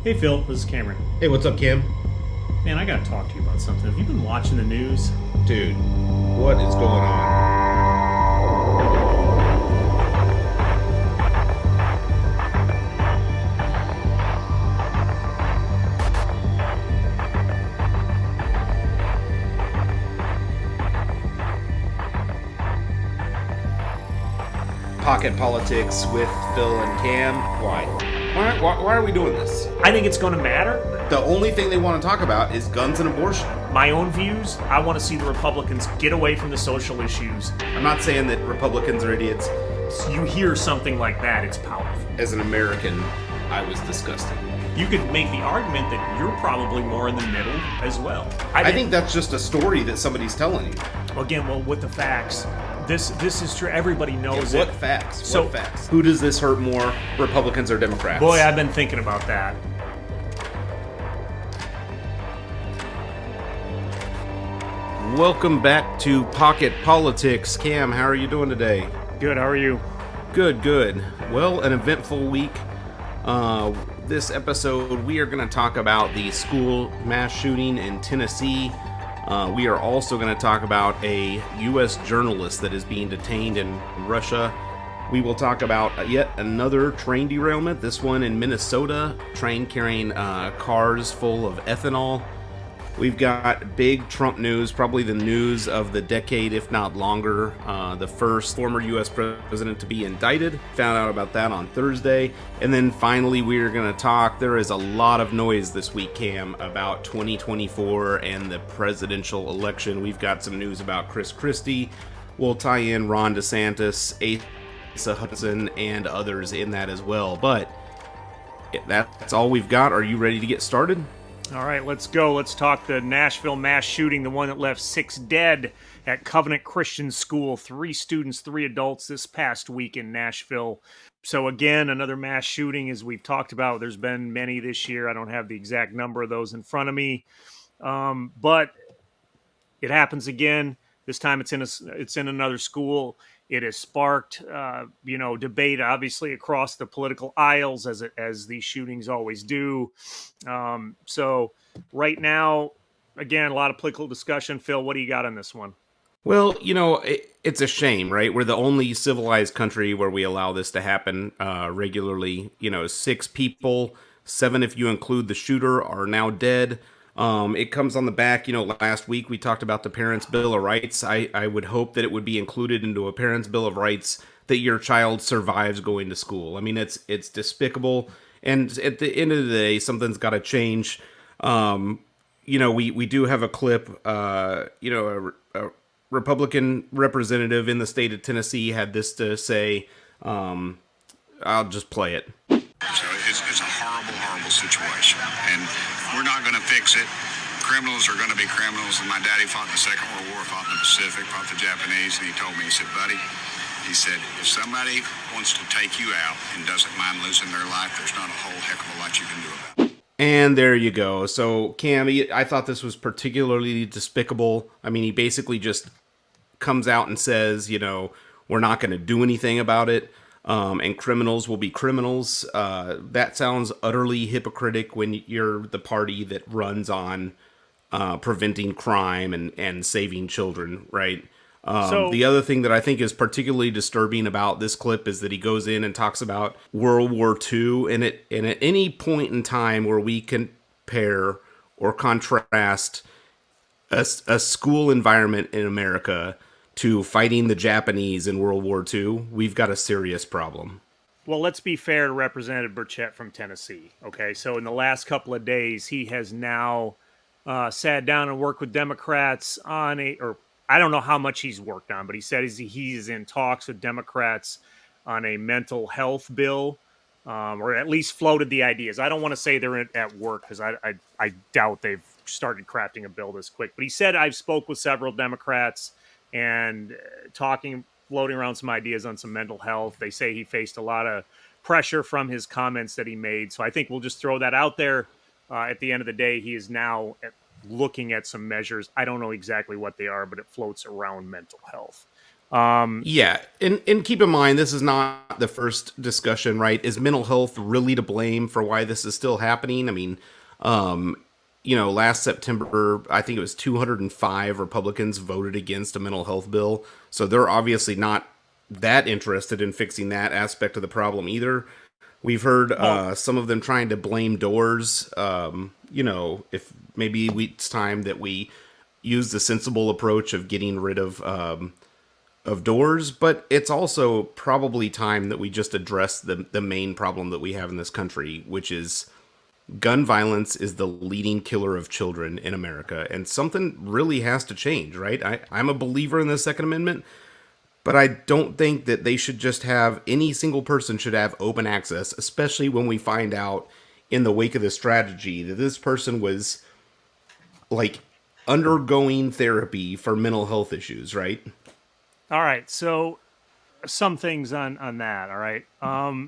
Hey Phil, this is Cameron. Hey, what's up, Kim? Man, I gotta talk to you about something. Have you been watching the news? Dude, what is going on? Pocket politics with Phil and Cam. Why? Why are we doing this? I think it's gonna matter. The only thing they want to talk about is guns and abortion. My own views, I want to see the Republicans get away from the social issues. I'm not saying that Republicans are idiots. You hear something like that, it's powerful. As an American, I was disgusted. You could make the argument that you're probably more in the middle as well. I think that's just a story that somebody's telling you. Again, well, with the facts, this is true. Everybody knows What it. facts? So- What facts? Who does this hurt more, Republicans or Democrats? Boy, I've been thinking about that. Welcome back to Pocket Politics. Cam, how are you doing today? Good, how are you? Good. Well, an eventful week. This episode, we are going to talk about the school mass shooting in Tennessee. We are also going to talk about a U.S. journalist that is being detained in Russia. We will talk about yet another train derailment, this one in Minnesota, train carrying cars full of ethanol. We've got big Trump news, probably the news of the decade, if not longer. The first former U.S. president to be indicted. Found out about that on Thursday. And then finally, we're going to talk. There is a lot of noise this week, Cam, about 2024 and the presidential election. We've got some news about Chris Christie. We'll tie in Ron DeSantis, Asa Hudson, and others in that as well. But that's all we've got. Are you ready to get started? All right, let's go. Let's talk the Nashville mass shooting, the one that left 6 dead at Covenant Christian School. 3 students, 3 adults this past week in Nashville. So again, another mass shooting, as we've talked about. There's been many this year. I don't have the exact number of those in front of me. But it happens again. This time it's in another school. It has sparked, debate, obviously, across the political aisles, as these shootings always do. So right now, again, a lot of political discussion. Phil, what do you got on this one? Well, it's a shame, right? We're the only civilized country where we allow this to happen regularly. 6 people, 7 if you include the shooter, are now dead. It comes on the back, last week we talked about the Parents' Bill of Rights. I would hope that it would be included into a Parents' Bill of Rights that your child survives going to school. I mean, it's despicable. And at the end of the day, something's got to change. We do have a clip, a Republican representative in the state of Tennessee had this to say. I'll just play it. So it's a horrible, horrible situation, and we're not going to fix it. Criminals are going to be criminals, and my daddy fought in the Second World War, fought in the Pacific, fought the Japanese, and he told me, he said, buddy, he said, if somebody wants to take you out and doesn't mind losing their life, there's not a whole heck of a lot you can do about it. And there you go. So, Cam, I thought this was particularly despicable. I mean, he basically just comes out and says, we're not going to do anything about it. And criminals will be criminals. That sounds utterly hypocritic when you're the party that runs on preventing crime and saving children, right? The other thing that I think is particularly disturbing about this clip is that he goes in and talks about World War II, and at any point in time where we compare or contrast a school environment in America to fighting the Japanese in World War II, we've got a serious problem. Well, let's be fair to Representative Burchett from Tennessee. Okay, so in the last couple of days, he has now sat down and worked with Democrats on I don't know how much he's worked on, but he said he's in talks with Democrats on a mental health bill, or at least floated the ideas. I don't want to say they're at work, because I doubt they've started crafting a bill this quick. But he said, I've spoke with several Democrats and floating around some ideas on some mental health. They say he faced a lot of pressure from his comments that he made. So I think we'll just throw that out there. At the end of the day, he is now looking at some measures. I don't know exactly what they are, but it floats around mental health. Yeah, and keep in mind this is not the first discussion, right? Is mental health really to blame for why this is still happening? I mean, um, last September, I think it was 205 Republicans voted against a mental health bill, so they're obviously not that interested in fixing that aspect of the problem either. We've heard Well, some of them trying to blame doors. If maybe it's time that we use the sensible approach of getting rid of doors, but it's also probably time that we just address the main problem that we have in this country, which is gun violence is the leading killer of children in America, and something really has to change, right? I'm a believer in the Second Amendment, but I don't think that they should just have any single person should have open access, especially when we find out in the wake of the strategy that this person was like undergoing therapy for mental health issues, right? all right. So some things on that. All right.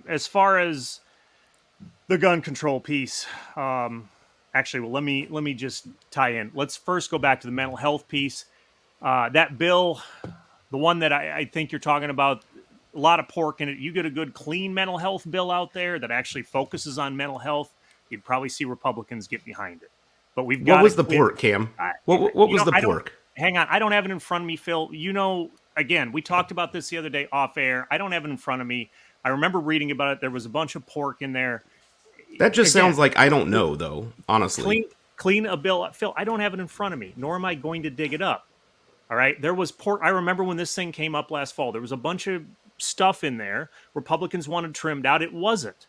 As far as the gun control piece, actually, well, let me just tie in. Let's first go back to the mental health piece. That bill, the one that I think you're talking about, a lot of pork in it. You get a good, clean mental health bill out there that actually focuses on mental health, you'd probably see Republicans get behind it. But we've What got to was the clear. pork, Cam? I, What you was know, the I don't. pork? Hang on, I don't have it in front of me, Phil. Again, we talked about this the other day off air. I don't have it in front of me. I remember reading about it. There was a bunch of pork in there. That just Again, sounds like I don't know, though. Honestly, clean a bill, Phil. I don't have it in front of me, nor am I going to dig it up. All right. There was pork. I remember when this thing came up last fall, there was a bunch of stuff in there Republicans wanted trimmed out. It wasn't.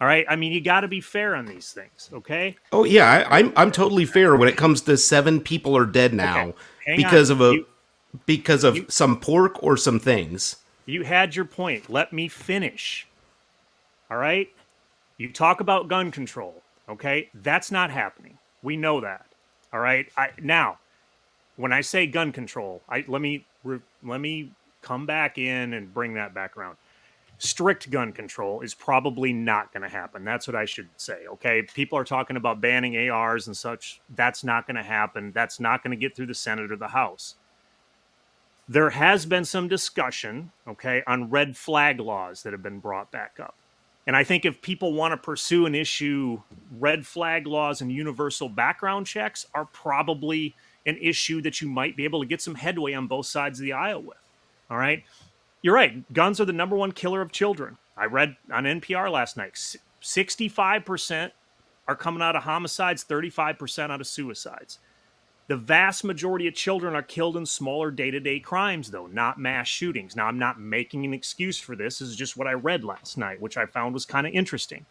All right. I mean, you got to be fair on these things. Okay. oh yeah, I'm totally fair when it comes to 7 people are dead Okay. now Hang because on. of a You, because of you, some pork or some things. you had your point. Let me finish. All right. You talk about gun control. Okay. That's not happening. We know that. All right. Now, when I say gun control, let me come back in and bring that back around. Strict gun control is probably not going to happen. That's what I should say. Okay, people are talking about banning ARs and such. That's not going to happen. That's not going to get through the Senate or the House. There has been some discussion, okay, on red flag laws that have been brought back up. And I think if people want to pursue an issue, red flag laws and universal background checks are probably an issue that you might be able to get some headway on both sides of the aisle with. All right. You're right. Guns are the number one killer of children. I read on NPR last night 65% are coming out of homicides, 35% out of suicides. The vast majority of children are killed in smaller day-to-day crimes, though, not mass shootings. Now, I'm not making an excuse for this. This is just what I read last night, which I found was kind of interesting.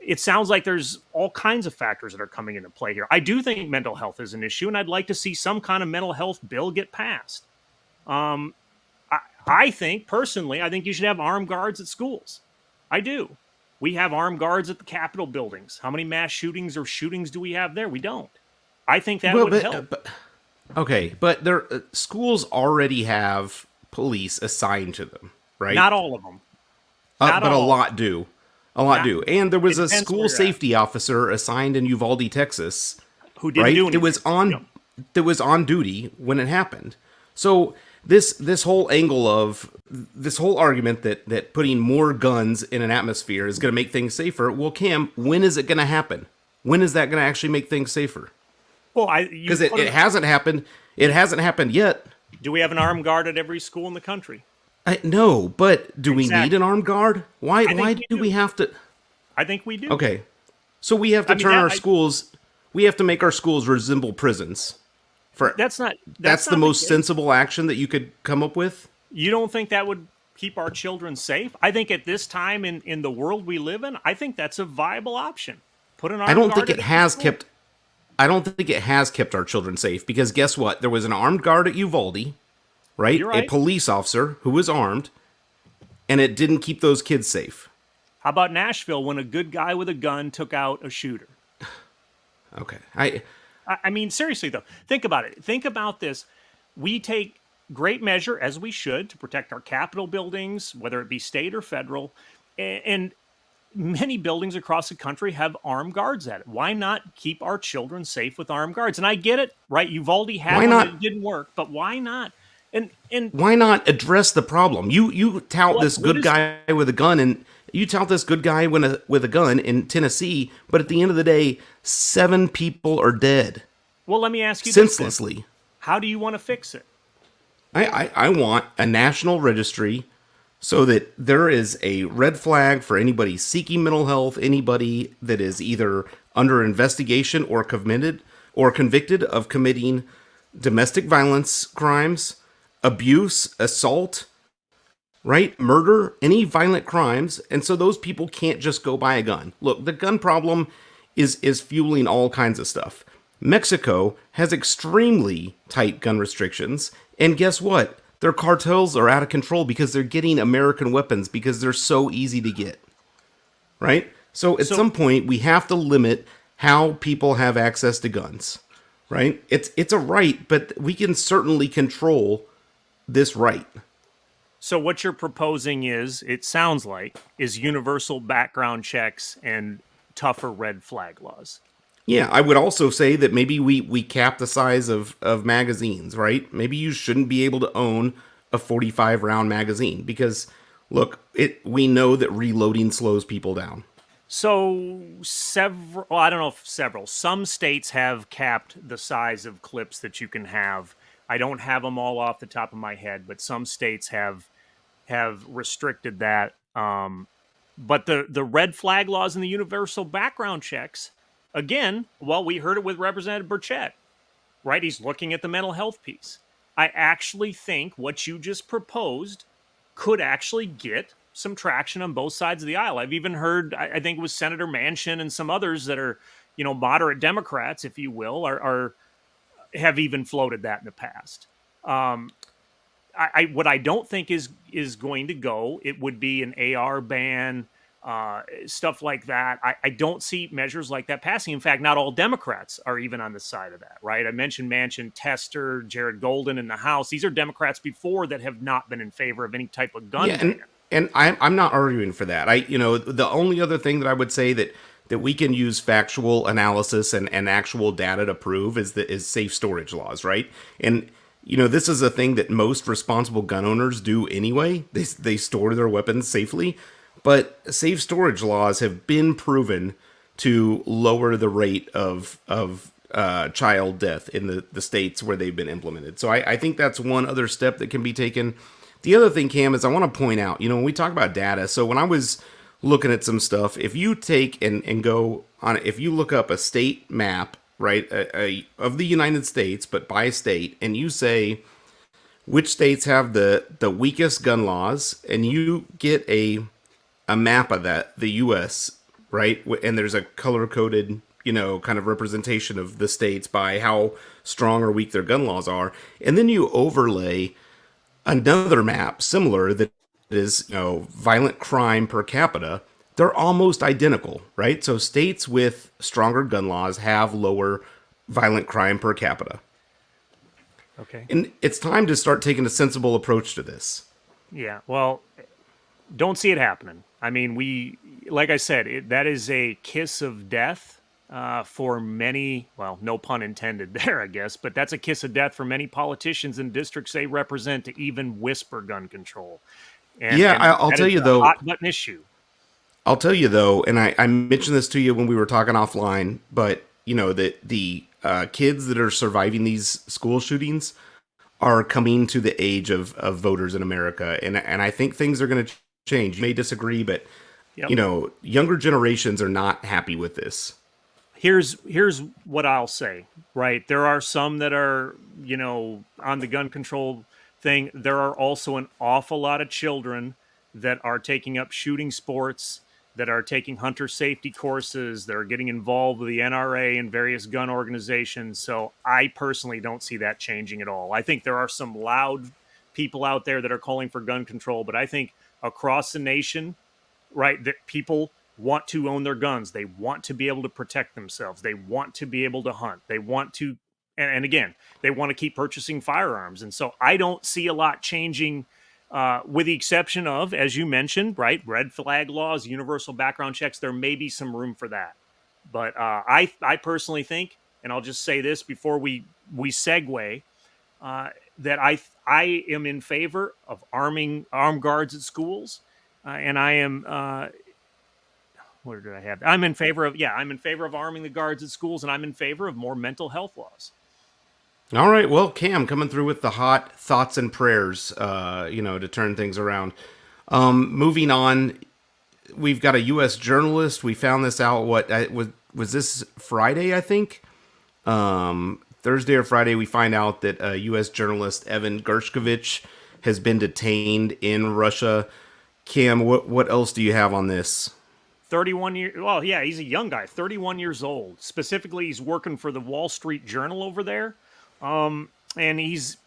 It sounds like there's all kinds of factors that are coming into play here. I do think mental health is an issue, and I'd like to see some kind of mental health bill get passed. Um, I think, personally, I think you should have armed guards at schools. I do. We have armed guards at the Capitol buildings. How many mass shootings or shootings do we have there? We don't. I think that Well, would help. okay, but their schools already have police assigned to them, right? Not all of them. Not But a all. lot do. A lot Not, do. And there was it a depends where school you're at. safety officer assigned in Uvalde, Texas, Who didn't right? do anything. It was on Yep. that was on duty when it happened. So this whole angle of this whole argument that putting more guns in an atmosphere is going to make things safer. Well, Cam, when is it going to happen? When is that going to actually make things safer? Well, Because it hasn't happened. It hasn't happened yet. do we have an armed guard at every school in the country? No, but do we Exactly. need an armed guard? Why? think Why we do do. we have to? I think we do. Okay, so we have to I mean, turn that- our I- schools. We have to make our schools resemble prisons. For That's not. that's not the most case. sensible action that you could come up with. You don't think that would keep our children safe? I think at this time in the world we live in, I think that's a viable option. Put an armed I don't guard think at it every has school. kept. I don't think it has kept our children safe because guess what? There was an armed guard at Uvalde, right? You're A right. police officer who was armed, and it didn't keep those kids safe. How about Nashville when a good guy with a gun took out a shooter? Okay, I mean, seriously, though, think about it. Think about this. We take great measure, as we should, to protect our Capitol buildings, whether it be state or federal. And many buildings across the country have armed guards at it. Why not keep our children safe with armed guards? And I get it, right? Uvalde had Why one not? and it didn't work, but why not And Why not address the problem? You tout this what good is guy with a gun, and you tout this good guy with a gun in Tennessee, but at the end of the day, 7 people are dead well, let me ask you this then. senselessly. How do you want to fix it? I want a national registry so that there is a red flag for anybody seeking mental health, anybody that is either under investigation or convicted of committing domestic violence crimes, abuse, assault, right? Murder, any violent crimes, and so those people can't just go buy a gun. Look, the gun problem is fueling all kinds of stuff. Mexico has extremely tight gun restrictions, and guess what? Their cartels are out of control because they're getting American weapons because they're so easy to get, right? So at So some point we have to limit how people have access to guns, right? It's a right, but we can certainly control this right. so what you're proposing is, it sounds like, is universal background checks and tougher red flag laws. Yeah, I would also say that maybe we cap the size of magazines, right? Maybe you shouldn't be able to own a 45 round magazine because look, we know that reloading slows people down. So several, well, I don't know if several, some states have capped the size of clips that you can have. I don't have them all off the top of my head, but some states have restricted that. But the red flag laws and the universal background checks, again, well, we heard it with Representative Burchett, right? He's looking at the mental health piece. I actually think what you just proposed could actually get some traction on both sides of the aisle. I've even heard, I think it was Senator Manchin and some others that are, moderate Democrats, if you will, are have even floated that in the past. Um, what I don't think is going to go. It would be an AR ban, stuff like that. I don't see measures like that passing. In fact, not all Democrats are even on the side of that. Right? I mentioned Manchin, Tester, Jared Golden in the House. These are Democrats before that have not been in favor of any type of gun Yeah, ban. and I'm not arguing for that. The only other thing that I would say that we can use factual analysis and actual data to prove is safe storage laws, right? And this is a thing that most responsible gun owners do anyway. They store their weapons safely, but safe storage laws have been proven to lower the rate of child death in the states where they've been implemented. So I think that's one other step that can be taken. The other thing, Cam, is I want to point out, when we talk about data, so when I was looking at some stuff, if you take and go on, if you look up a state map, right, of the United States, but by state, and you say which states have the weakest gun laws, and you get a map of that, the U.S., right, and there's a color coded, kind of representation of the states by how strong or weak their gun laws are, and then you overlay another map similar that is, violent crime per capita, they're almost identical, right? So states with stronger gun laws have lower violent crime per capita. Okay. And it's time to start taking a sensible approach to this. Yeah. Well, don't see it happening. I mean, like I said, that is a kiss of death for many. Well, no pun intended there, I guess, but that's a kiss of death for many politicians in districts they represent to even whisper gun control. Yeah, And I'll that tell is you a though. hot button issue. I'll tell you though, and I mentioned this to you when we were talking offline, but that the kids that are surviving these school shootings are coming to the age of voters in America, and I think things are going to change. You may disagree, but Yep. Younger generations are not happy with this. Here's what I'll say, right? There are some that are, on the gun control thing. There are also an awful lot of children that are taking up shooting sports, that are taking hunter safety courses, that are getting involved with the NRA and various gun organizations. So I personally don't see that changing at all. I think there are some loud people out there that are calling for gun control, but I think across the nation, right, that people want to own their guns. They want to be able to protect themselves. They want to be able to hunt. They want to, and again, they want to keep purchasing firearms. And so I don't see a lot changing, with the exception of, as you mentioned, right, red flag laws, universal background checks. There may be some room for that. But I personally think, and I'll just say this before we segue, that I am in favor of arming armed guards at schools, and I am what did I have? I'm in favor of I'm in favor of arming the guards at schools, and I'm in favor of more mental health laws. All right, well, Cam coming through with the hot thoughts and prayers, to turn things around. Moving on, we've got a U.S. journalist. We found this out. Was this Friday? I think Thursday or Friday. We find out that U.S. journalist Evan Gershkovich has been detained in Russia. Cam, what else do you have on this? 31 years. Well, yeah, he's a young guy, 31 years old. Specifically, he's working for the Wall Street Journal over there. And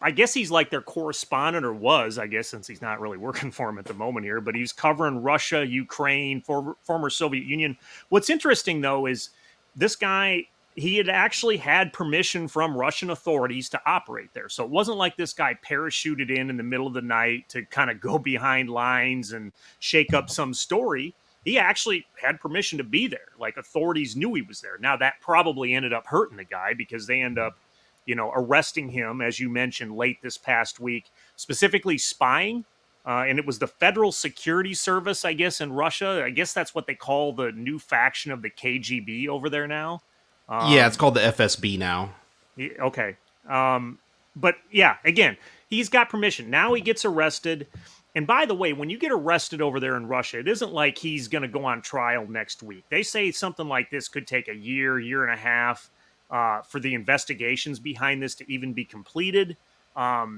I guess he's like their correspondent, or was, I guess, since he's not really working for him at the moment here, but he's covering Russia, Ukraine, former Soviet Union. What's interesting, though, is this guy, he had actually had permission from Russian authorities to operate there. So it wasn't like this guy parachuted in the middle of the night to kind of go behind lines and shake up some story. He actually had permission to be there. Like, authorities knew he was there. Now, that probably ended up hurting the guy because they end up, arresting him, as you mentioned, late this past week, specifically spying. And it was the Federal Security Service, I guess, in Russia. I guess that's what they call the new faction of the KGB over there now. Yeah, it's called the FSB now. Okay. But yeah, again, he's got permission. Now he gets arrested. And by the way, when you get arrested over there in Russia, it isn't like he's going to go on trial next week. They say something like this could take a year, year and a half for the investigations behind this to even be completed.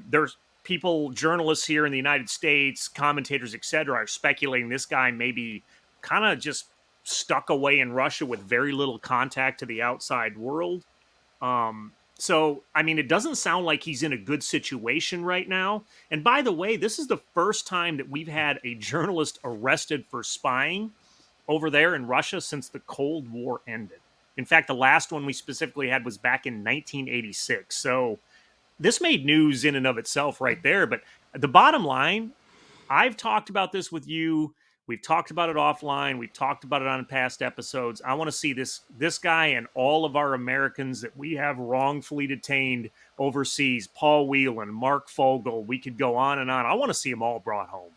There's people, journalists here in the United States, commentators, etc., are speculating this guy may be kind of just stuck away in Russia with very little contact to the outside world. So, I mean, it doesn't sound like he's in a good situation right now. And by the way, this is the first time that we've had a journalist arrested for spying over there in Russia since the Cold War ended. In fact, the last one we specifically had was back in 1986. So this made news in and of itself right there. But the bottom line, I've talked about this with you. We've talked about it offline. We've talked about it on past episodes. I want to see this guy and all of our Americans that we have wrongfully detained overseas, Paul Whelan, Mark Fogel, we could go on and on. I want to see them all brought home.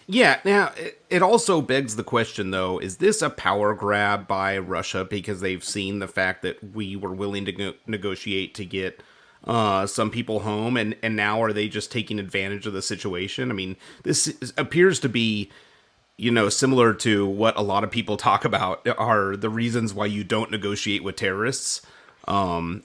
Yeah, now, it also begs the question, though, is this a power grab by Russia because they've seen the fact that we were willing to negotiate to get some people home, and now are they just taking advantage of the situation? I mean, appears to be, similar to what a lot of people talk about are the reasons why you don't negotiate with terrorists,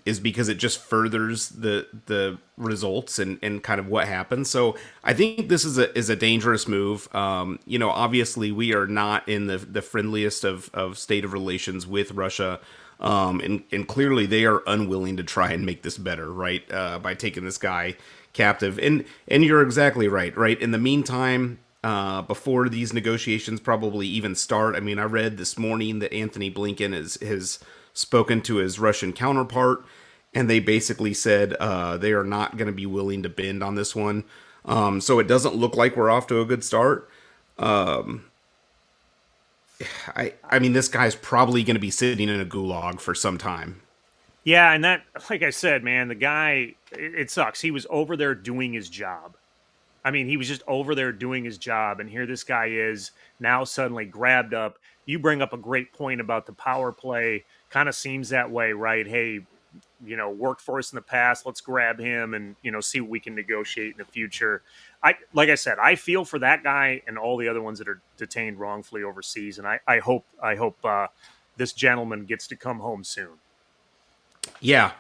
is because it just furthers the results and kind of what happens. So I think this is a dangerous move. Obviously we are not in the friendliest of state of relations with Russia. And clearly they are unwilling to try and make this better, right? By taking this guy captive. And you're exactly right? In the meantime, before these negotiations probably even start, I mean, I read this morning that Anthony Blinken has spoken to his Russian counterpart, and they basically said they are not going to be willing to bend on this one. So it doesn't look like we're off to a good start. I mean, this guy's probably going to be sitting in a gulag for some time. Yeah, and that, like I said, man, the guy, it sucks. He was over there doing his job. I mean, he was just over there doing his job, and here this guy is now suddenly grabbed up. You bring up a great point about the power play. Kind of seems that way, right? Hey, worked for us in the past. Let's grab him and, see what we can negotiate in the future. Like I said, I feel for that guy and all the other ones that are detained wrongfully overseas. And I hope this gentleman gets to come home soon. Yeah.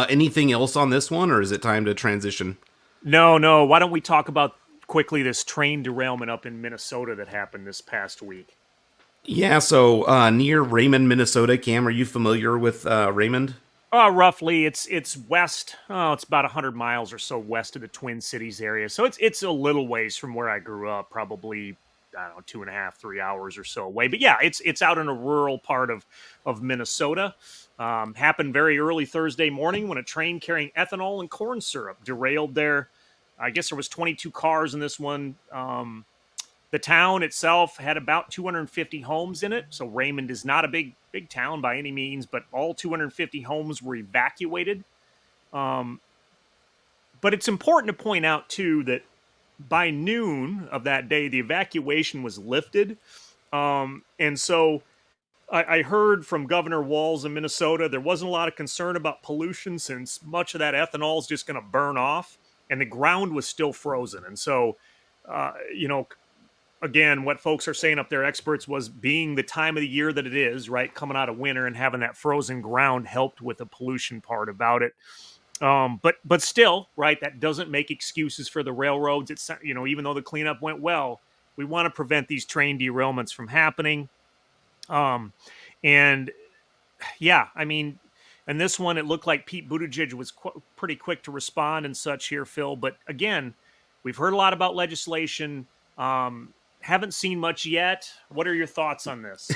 Anything else on this one, or is it time to transition? No. Why don't we talk about quickly this train derailment up in Minnesota that happened this past week? Yeah, so near Raymond, Minnesota. Cam, are you familiar with Raymond? Roughly, it's west. Oh, it's about 100 miles or so west of the Twin Cities area. So it's a little ways from where I grew up. Probably, I don't know, 2.5, 3 hours or so away. But yeah, it's out in a rural part of Minnesota. Happened very early Thursday morning when a train carrying ethanol and corn syrup derailed there. I guess there was 22 cars in this one. The town itself had about 250 homes in it. So Raymond is not a big town by any means, but all 250 homes were evacuated. But But it's important to point out, too, that by noon of that day, the evacuation was lifted. And so I heard from Governor Walz in Minnesota, there wasn't a lot of concern about pollution since much of that ethanol is just going to burn off and the ground was still frozen. And so, you know, again, what folks are saying up there, experts, was being the time of the year that it is, right, coming out of winter and having that frozen ground helped with the pollution part about it. But still, right, that doesn't make excuses for the railroads. It's, you know, even though the cleanup went well, we want to prevent these train derailments from happening. And yeah, I mean, and this one, it looked like Pete Buttigieg was pretty quick to respond and such here, Phil. But again, we've heard a lot about legislation. Haven't seen much yet. What are your thoughts on this?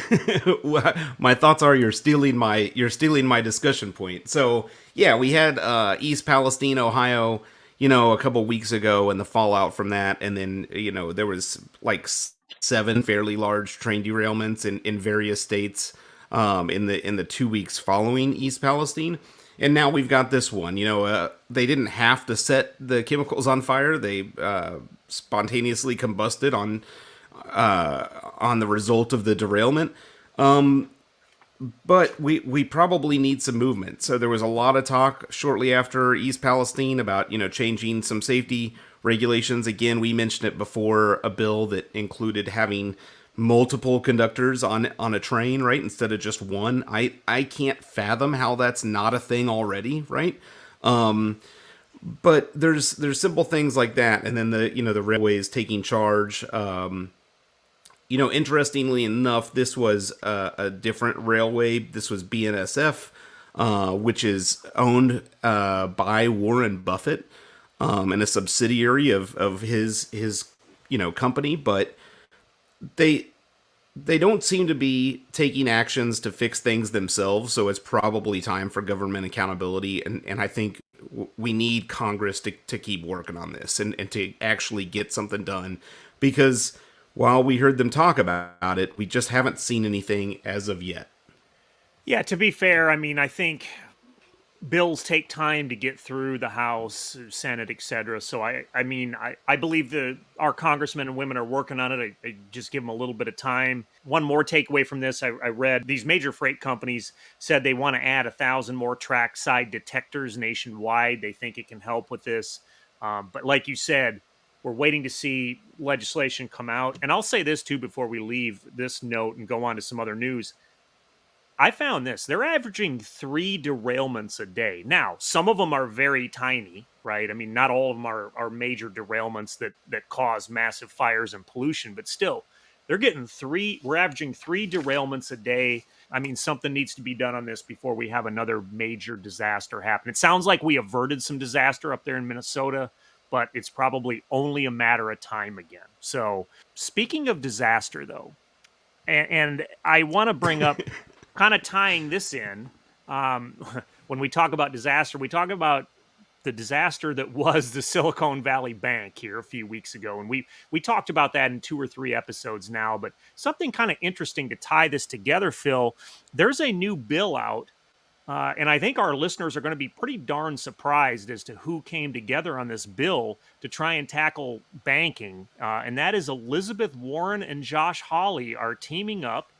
My thoughts are you're stealing my discussion point. So yeah, we had East Palestine, Ohio, a couple weeks ago, and the fallout from that, and then there was like 7 fairly large train derailments in various states in the 2 weeks following East Palestine. And now we've got this one. They didn't have to set the chemicals on fire. They spontaneously combusted on the result of the derailment. But we probably need some movement. So there was a lot of talk shortly after East Palestine about, changing some safety regulations. Again, we mentioned it before, a bill that included having multiple conductors on a train, right, instead of just one. I can't fathom how that's not a thing already, right? But there's simple things like that, and then the railways taking charge. Interestingly enough, this was a different railway. This was BNSF, which is owned by Warren Buffett, and a subsidiary of his company, but they don't seem to be taking actions to fix things themselves. So it's probably time for government accountability, and I think we need Congress to keep working on this and to actually get something done, because while we heard them talk about it, we just haven't seen anything as of yet. Yeah, to be fair, I mean, I think bills take time to get through the House, Senate, etc. So I believe our congressmen and women are working on it. I just give them a little bit of time. One more takeaway from this, I read these major freight companies said they want to add 1,000 more trackside detectors nationwide. They think it can help with this. But like you said, we're waiting to see legislation come out. And I'll say this too before we leave this note and go on to some other news. I found this. They're averaging 3 derailments a day. Now, some of them are very tiny, right? I mean, not all of them are major derailments that cause massive fires and pollution, but still, we're averaging 3 derailments a day. I mean, something needs to be done on this before we have another major disaster happen. It sounds like we averted some disaster up there in Minnesota, but it's probably only a matter of time again. So speaking of disaster, though, and I want to bring up kind of tying this in, when we talk about disaster, we talk about the disaster that was the Silicon Valley Bank here a few weeks ago. And we talked about that in 2 or 3 episodes now, but something kind of interesting to tie this together, Phil. There's a new bill out. And I think our listeners are going to be pretty darn surprised as to who came together on this bill to try and tackle banking. And that is Elizabeth Warren and Josh Hawley are teaming up,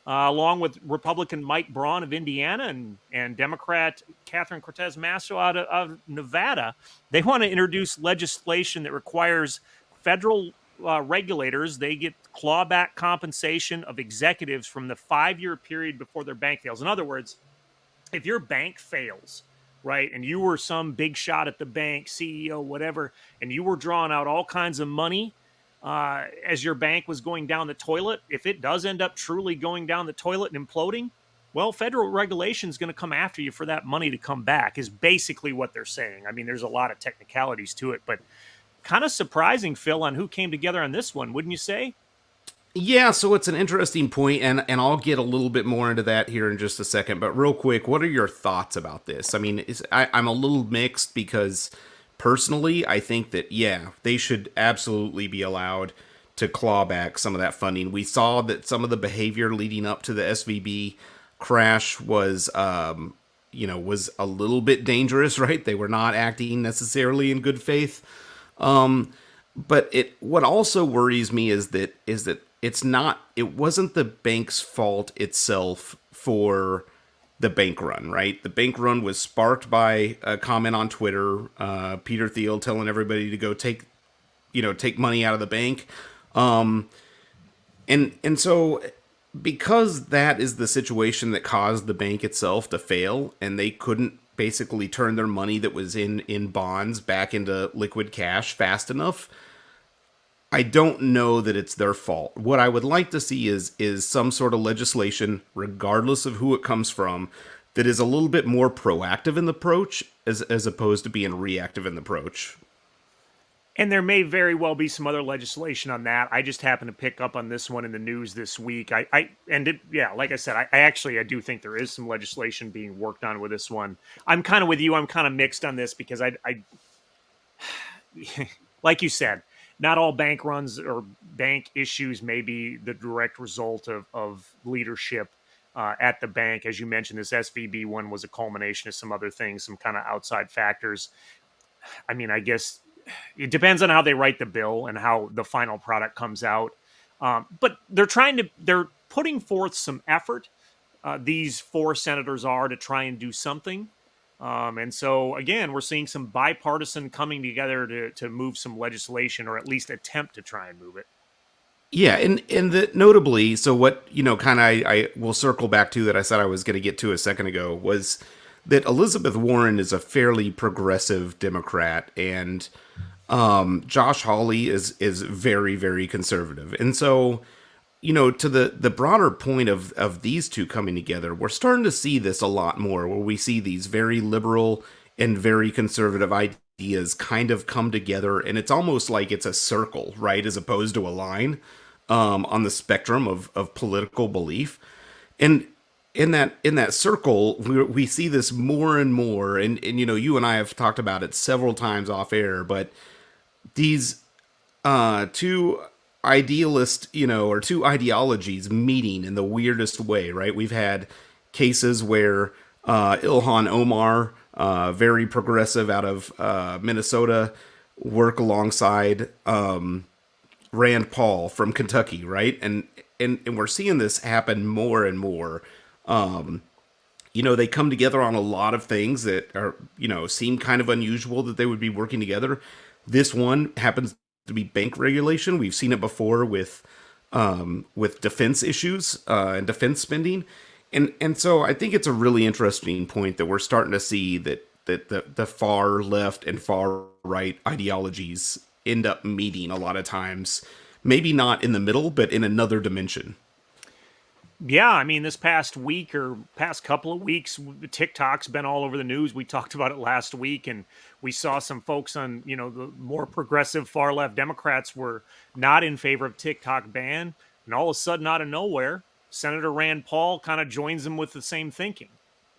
along with Republican Mike Braun of Indiana and Democrat Catherine Cortez Masto out of Nevada. They want to introduce legislation that requires federal regulators, they get clawback compensation of executives from the 5-year period before their bank fails. In other words, if your bank fails, right, and you were some big shot at the bank, CEO, whatever, and you were drawing out all kinds of money as your bank was going down the toilet, if it does end up truly going down the toilet and imploding, well, federal regulation is going to come after you for that money to come back, is basically what they're saying. I mean, there's a lot of technicalities to it, but kind of surprising, Phil, on who came together on this one, wouldn't you say? Yeah, so it's an interesting point, and I'll get a little bit more into that here in just a second. But real quick, what are your thoughts about this? I mean, I'm a little mixed because personally, I think that, yeah, they should absolutely be allowed to claw back some of that funding. We saw that some of the behavior leading up to the SVB crash was, was a little bit dangerous, right? They were not acting necessarily in good faith. But what also worries me is that it wasn't the bank's fault itself for the bank run, right? The bank run was sparked by a comment on Twitter, Peter Thiel telling everybody to go take money out of the bank. And so because that is the situation that caused the bank itself to fail, and they couldn't basically turn their money that was in bonds back into liquid cash fast enough, I don't know that it's their fault. What I would like to see is some sort of legislation, regardless of who it comes from, that is a little bit more proactive in the approach as opposed to being reactive in the approach. And there may very well be some other legislation on that. I just happened to pick up on this one in the news this week. Yeah, like I said, I do think there is some legislation being worked on with this one. I'm kind of with you. I'm kind of mixed on this because like you said, not all bank runs or bank issues may be the direct result of leadership at the bank. As you mentioned, this SVB one was a culmination of some other things, some kind of outside factors. I mean, I guess it depends on how they write the bill and how the final product comes out. But they're putting forth some effort. These 4 senators are to try and do something. And so, again, we're seeing some bipartisan coming together to move some legislation, or at least attempt to try and move it. Yeah, and notably, so what kind of I will circle back to that I said I was going to get to a second ago was that Elizabeth Warren is a fairly progressive Democrat, and Josh Hawley is very, very conservative. And so, to the broader point of these two coming together, we're starting to see this a lot more, where we see these very liberal and very conservative ideas kind of come together, and it's almost like it's a circle, right, as opposed to a line on the spectrum of political belief. And in that circle, we see this more and more, and you and I have talked about it several times off air, but these two idealist, or two ideologies meeting in the weirdest way, right? We've had cases where Ilhan Omar, very progressive out of Minnesota, work alongside Rand Paul from Kentucky, right? And we're seeing this happen more and more. They come together on a lot of things that are, seem kind of unusual that they would be working together. This one happens to be bank regulation. We've seen it before with defense issues and defense spending. And so I think it's a really interesting point that we're starting to see that the far left and far right ideologies end up meeting a lot of times, maybe not in the middle, but in another dimension. Yeah, I mean, this past week or past couple of weeks, TikTok's been all over the news. We talked about it last week, and we saw some folks on, the more progressive far left Democrats were not in favor of TikTok ban. And all of a sudden, out of nowhere, Senator Rand Paul kind of joins them with the same thinking.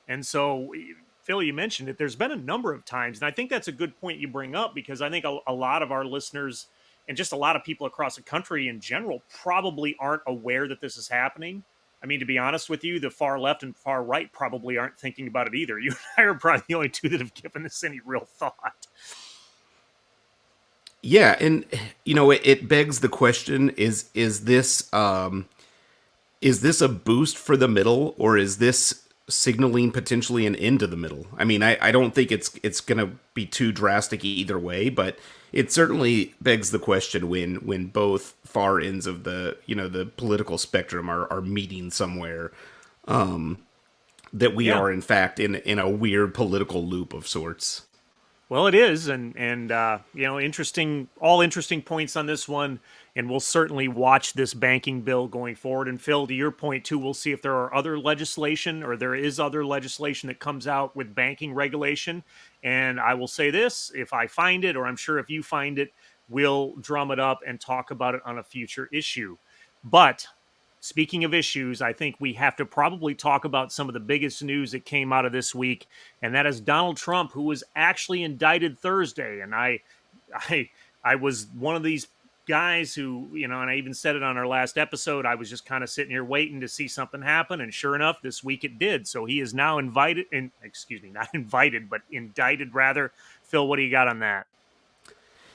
And so, Phil, you mentioned it. There's been a number of times, and I think that's a good point you bring up, because I think a lot of our listeners and just a lot of people across the country in general probably aren't aware that this is happening. I mean, to be honest with you, the far left and far right probably aren't thinking about it either. You and I are probably the only two that have given this any real thought. Yeah, and it begs the question: is this a boost for the middle, or is this signaling potentially an end to the middle? I mean, I don't think it's going to be too drastic either way, but it certainly begs the question when both far ends of the the political spectrum are meeting somewhere, that we are in fact in a weird political loop of sorts. Well, it is, and interesting points on this one, and we'll certainly watch this banking bill going forward. And Phil, to your point too, we'll see if there are other legislation, or there is other legislation that comes out with banking regulation. And I will say this: if I find it, or I'm sure if you find it, we'll drum it up and talk about it on a future issue. But speaking of issues, I think we have to probably talk about some of the biggest news that came out of this week, and that is Donald Trump, who was actually indicted Thursday. And I was one of these guys who, and I even said it on our last episode, I was just kind of sitting here waiting to see something happen. And sure enough, this week it did. So he is now invited, and excuse me, not invited, but indicted rather. Phil, what do you got on that?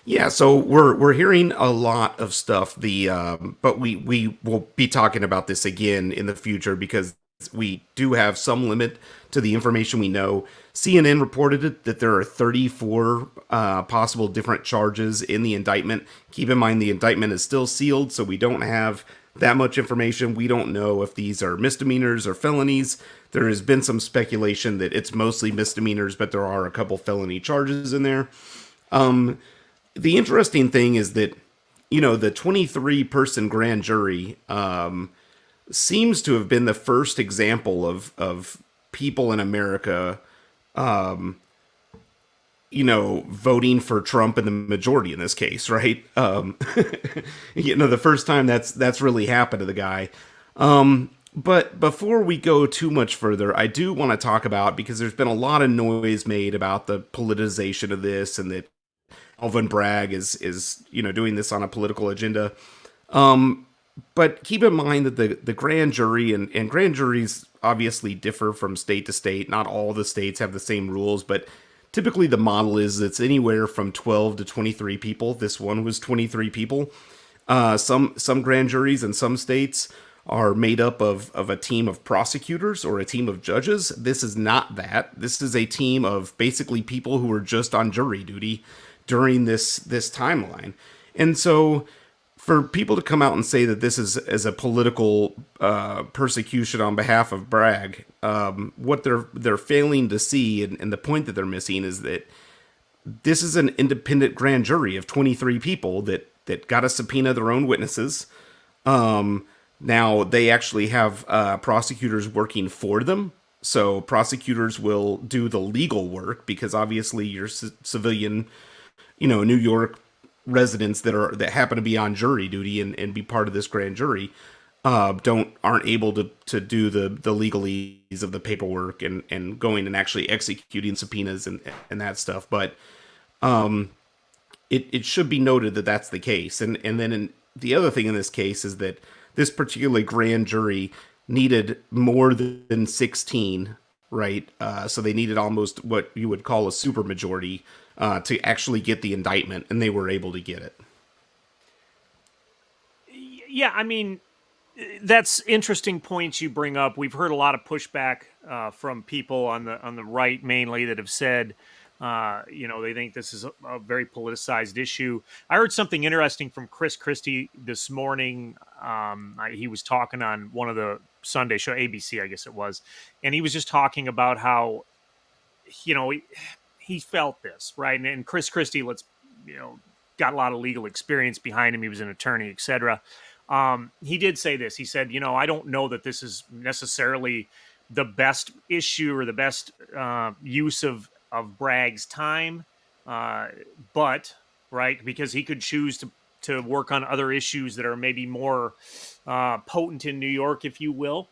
Yeah, so we're hearing a lot of stuff. But we will be talking about this again in the future because we do have some limit to the information we know. CNN reported that there are 34 possible different charges in the indictment. Keep in mind the indictment is still sealed, so we don't have that much information. We don't know if these are misdemeanors or felonies. There has been some speculation that it's mostly misdemeanors, but there are a couple felony charges in there. The interesting thing is that, the 23-person grand jury seems to have been the first example of people in America, voting for Trump in the majority in this case, right? The first time that's really happened to the guy. But before we go too much further, I do want to talk about, because there's been a lot of noise made about the politicization of this and that Alvin Bragg is doing this on a political agenda. But keep in mind that the grand jury and grand juries obviously differ from state to state. Not all the states have the same rules, but typically the model is it's anywhere from 12 to 23 people. This one was 23 people. Some grand juries in some states are made up of a team of prosecutors or a team of judges. This is not that. This is a team of basically people who are just on jury duty during this timeline. And so for people to come out and say that this is as a political persecution on behalf of Bragg, what they're failing to see, and the point that they're missing, is that this is an independent grand jury of 23 people that got to subpoena their own witnesses. Now they actually have prosecutors working for them. So prosecutors will do the legal work, because obviously your civilian, New York residents that happen to be on jury duty and be part of this grand jury aren't able to do the legalese of the paperwork and going and actually executing subpoenas and that stuff. But it should be noted that that's the case. And then the other thing in this case is that this particular grand jury needed more than 16, right? So they needed almost what you would call a supermajority to actually get the indictment, and they were able to get it. Yeah, I mean, that's interesting points you bring up. We've heard a lot of pushback from people on the right mainly that have said, they think this is a very politicized issue. I heard something interesting from Chris Christie this morning. He was talking on one of the Sunday show, ABC, I guess it was, and he was just talking about how, he felt this, right? And Chris Christie, got a lot of legal experience behind him. He was an attorney, etc. He did say this. He said, I don't know that this is necessarily the best issue or the best use of Bragg's time, but right, because he could choose to work on other issues that are maybe more potent in New York, if you will,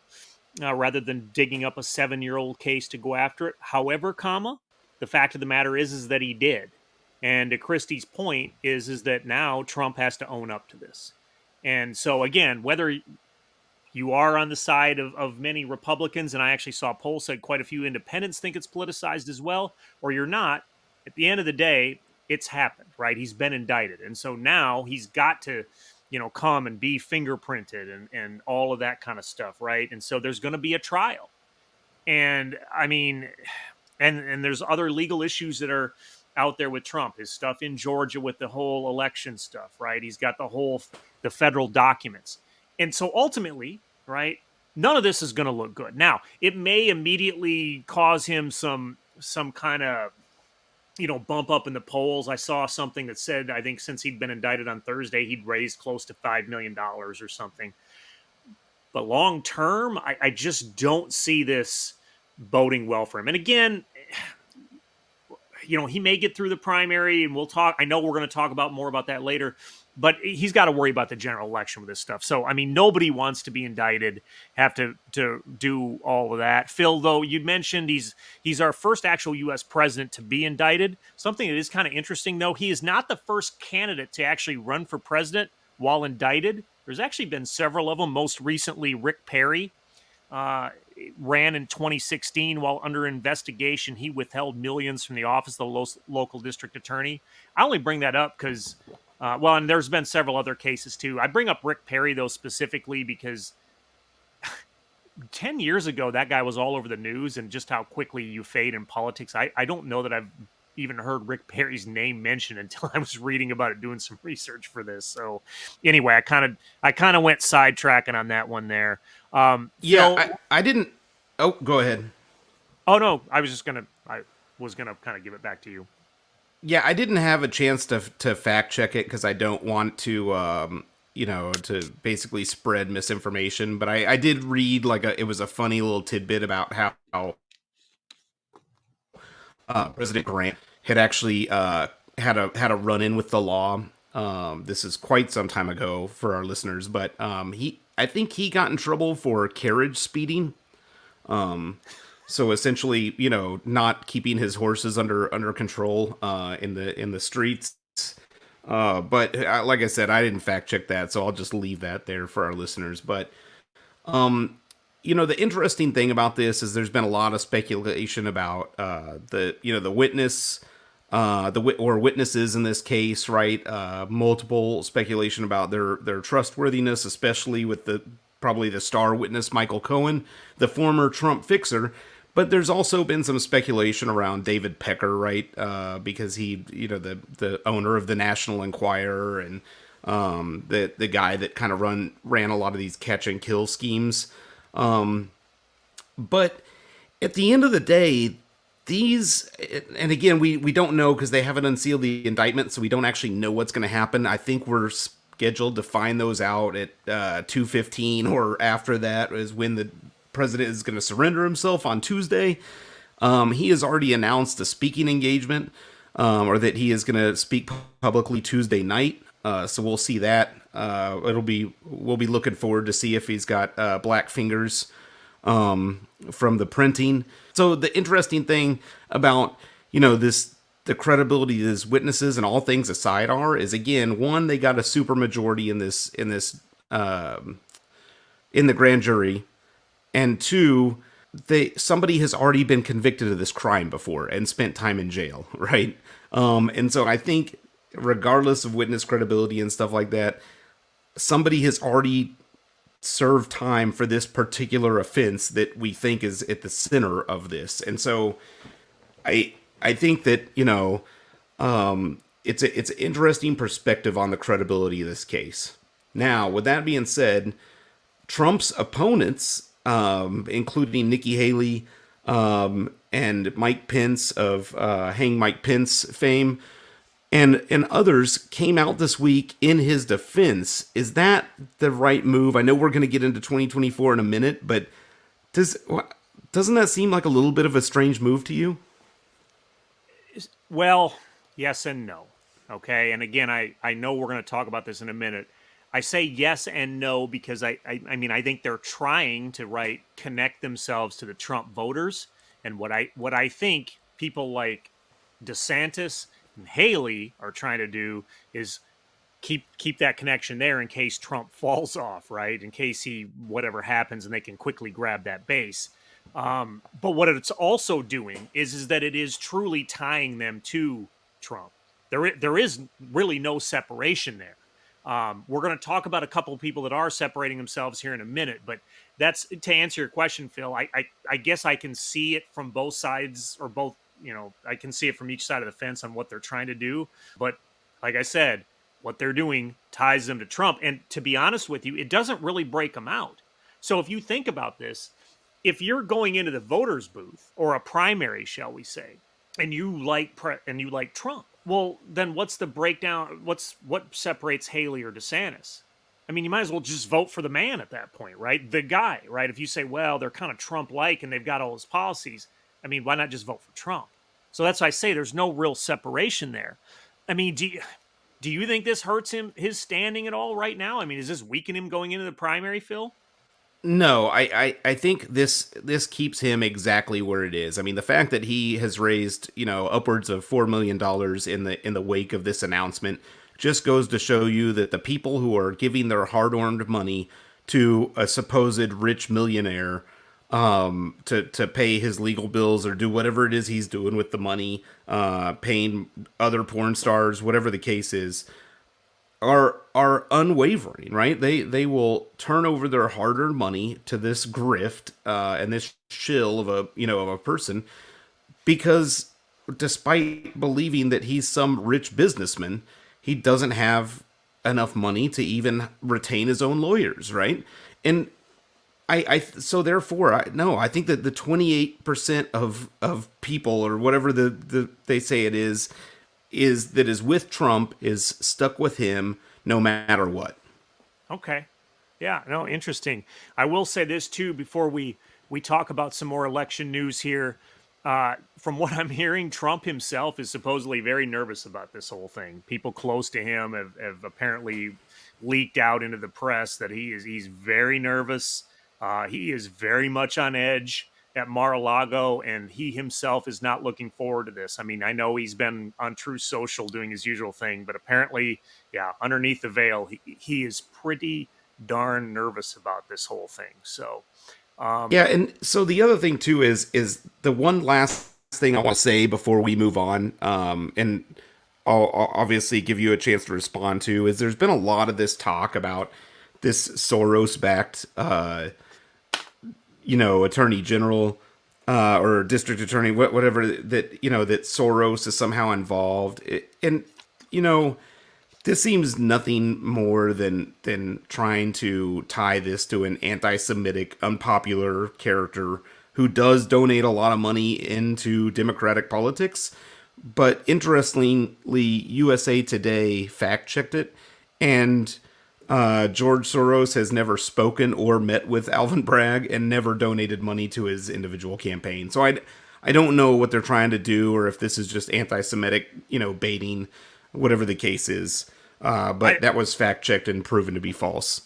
rather than digging up a 7-year-old case to go after it. However, the fact of the matter is that he did. And to Christie's point is that now Trump has to own up to this. And so again, whether you are on the side of many Republicans, and I actually saw a poll said quite a few independents think it's politicized as well, or you're not, at the end of the day, it's happened, right? He's been indicted. And so now he's got to, come and be fingerprinted and all of that kind of stuff, right? And so there's going to be a trial. And I mean, and there's other legal issues that are out there with Trump, his stuff in Georgia with the whole election stuff, right? He's got the federal documents. And so ultimately, right, none of this is going to look good. Now, it may immediately cause him some kind of, bump up in the polls. I saw something that said, I think since he'd been indicted on Thursday, he'd raised close to $5 million or something. But long term, I just don't see this boding well for him. And again, he may get through the primary, and we'll talk. I know we're going to talk about more about that later. but he's got to worry about the general election with this stuff. So, I mean, nobody wants to be indicted, have to do all of that. Phil, though, you'd mentioned he's our first actual U.S. president to be indicted. Something that is kind of interesting, though, he is not the first candidate to actually run for president while indicted. There's actually been several of them. Most recently, Rick Perry ran in 2016 while under investigation. He withheld millions from the office of the local district attorney. I only bring that up because, and there's been several other cases too. I bring up Rick Perry, though, specifically because 10 years ago, that guy was all over the news, and just how quickly you fade in politics. I don't know that I've even heard Rick Perry's name mentioned until I was reading about it, doing some research for this. So anyway, I kind of went sidetracking on that one there. Yeah, Phil, I didn't. Oh, go ahead. Oh no, I was gonna kind of give it back to you. Yeah, I didn't have a chance to fact check it because I don't want to, to basically spread misinformation. But I did read it was a funny little tidbit about how President Grant had actually had a run in with the law. This is quite some time ago for our listeners, but I think he got in trouble for carriage speeding. So essentially, not keeping his horses under control in the streets. But like I said, I didn't fact check that, so I'll just leave that there for our listeners. But the interesting thing about this is there's been a lot of speculation about the witness, or witnesses in this case, right? Multiple speculation about their trustworthiness, especially with probably the star witness Michael Cohen, the former Trump fixer. But there's also been some speculation around David Pecker, right? Because he, the owner of the National Enquirer, and the guy that kind of ran a lot of these catch and kill schemes. But at the end of the day, these, and again, we don't know because they haven't unsealed the indictment, so we don't actually know what's going to happen. I think we're scheduled to find those out at 2:15, or after that is when the president is going to surrender himself on Tuesday. He has already announced a speaking engagement, or that he is going to speak publicly Tuesday night. So we'll see that. We'll be looking forward to see if he's got black fingers from the printing. So the interesting thing about the credibility of his witnesses and all things aside is, again, one, they got a super majority in the grand jury, and two, somebody has already been convicted of this crime before and spent time in jail, right? And so I think, regardless of witness credibility and stuff like that, somebody has already served time for this particular offense that we think is at the center of this. And so I think that, it's an interesting perspective on the credibility of this case. Now, with that being said, Trump's opponents, including Nikki Haley and Mike Pence of Hang Mike Pence fame, and others, came out this week in his defense. Is that the right move? I know we're going to get into 2024 in a minute, but doesn't that seem like a little bit of a strange move to you? Well, yes and no. Okay, and again, I know we're going to talk about this in a minute. I say yes and no because I mean, I think they're trying to connect themselves to the Trump voters, and what I think people like DeSantis and Haley are trying to do is keep that connection there in case Trump falls off, right? In case whatever happens, and they can quickly grab that base. But what it's also doing is that it is truly tying them to Trump. There is really no separation there. We're going to talk about a couple of people that are separating themselves here in a minute, but that's to answer your question, Phil. I guess I can see it from both sides, or both. I can see it from each side of the fence on what they're trying to do. But like I said, what they're doing ties them to Trump. And to be honest with you, it doesn't really break them out. So if you think about this, if you're going into the voters booth, or a primary, shall we say, and you like Trump, well, then what's the breakdown? What separates Haley or DeSantis? I mean, you might as well just vote for the man at that point, right? The guy, right? If you say, well, they're kind of Trump-like and they've got all his policies, I mean, why not just vote for Trump? So that's why I say there's no real separation there. I mean, Do you think this hurts his standing at all right now? I mean, is this weaken him going into the primary, Phil? No, I think this keeps him exactly where it is. I mean, the fact that he has raised, upwards of $4 million in the wake of this announcement just goes to show you that the people who are giving their hard-earned money to a supposed rich millionaire, to pay his legal bills or do whatever it is he's doing with the money, paying other porn stars, whatever the case is, are unwavering, right? They will turn over their hard-earned money to this grift, and this shill of a person, because despite believing that he's some rich businessman, he doesn't have enough money to even retain his own lawyers, right? And so therefore, I think that the 28% of people, or whatever they say it is with Trump, is stuck with him no matter what. Okay. Yeah, no, interesting. I will say this too before we talk about some more election news here. From what I'm hearing, Trump himself is supposedly very nervous about this whole thing. People close to him have apparently leaked out into the press that he's very nervous. He is very much on edge at Mar-a-Lago, and he himself is not looking forward to this. I mean, I know he's been on True Social doing his usual thing, but apparently, yeah, underneath the veil, he is pretty darn nervous about this whole thing. So, Yeah, and so the other thing too is the one last thing I want to say before we move on, and I'll obviously give you a chance to respond to, is there's been a lot of this talk about this Soros-backed, attorney general, or district attorney, whatever, that Soros is somehow involved, and you know this seems nothing more than trying to tie this to an anti-Semitic, unpopular character who does donate a lot of money into Democratic politics. But interestingly, USA Today fact-checked it, and George Soros has never spoken or met with Alvin Bragg and never donated money to his individual campaign. So I don't know what they're trying to do, or if this is just anti-Semitic, baiting, whatever the case is. But that was fact-checked and proven to be false.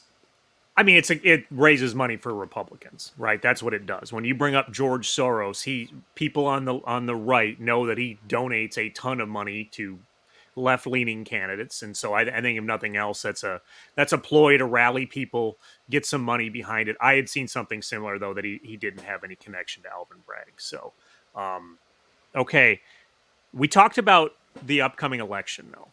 I mean, it raises money for Republicans, right? That's what it does. When you bring up George Soros, people on the right know that he donates a ton of money to left-leaning candidates, and so I think if nothing else, that's a ploy to rally people, get some money behind it. I had seen something similar though, that he didn't have any connection to Alvin Bragg. So, okay, we talked about the upcoming election though.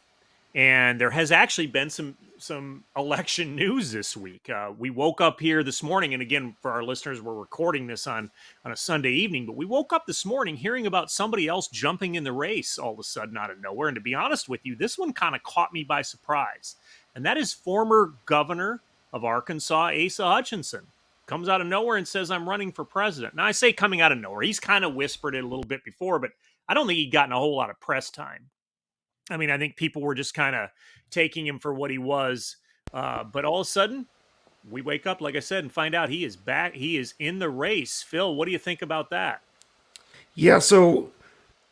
And there has actually been some election news this week. We woke up here this morning, and again, for our listeners, we're recording this on a Sunday evening, but we woke up this morning hearing about somebody else jumping in the race all of a sudden out of nowhere. And to be honest with you, this one kind of caught me by surprise. And that is former governor of Arkansas, Asa Hutchinson. Comes out of nowhere and says, I'm running for president. Now, I say coming out of nowhere. He's kind of whispered it a little bit before, but I don't think he'd gotten a whole lot of press time. I mean, I think people were just kind of taking him for what he was. But all of a sudden, we wake up, like I said, and find out he is back. He is in the race. Phil, what do you think about that? Yeah, so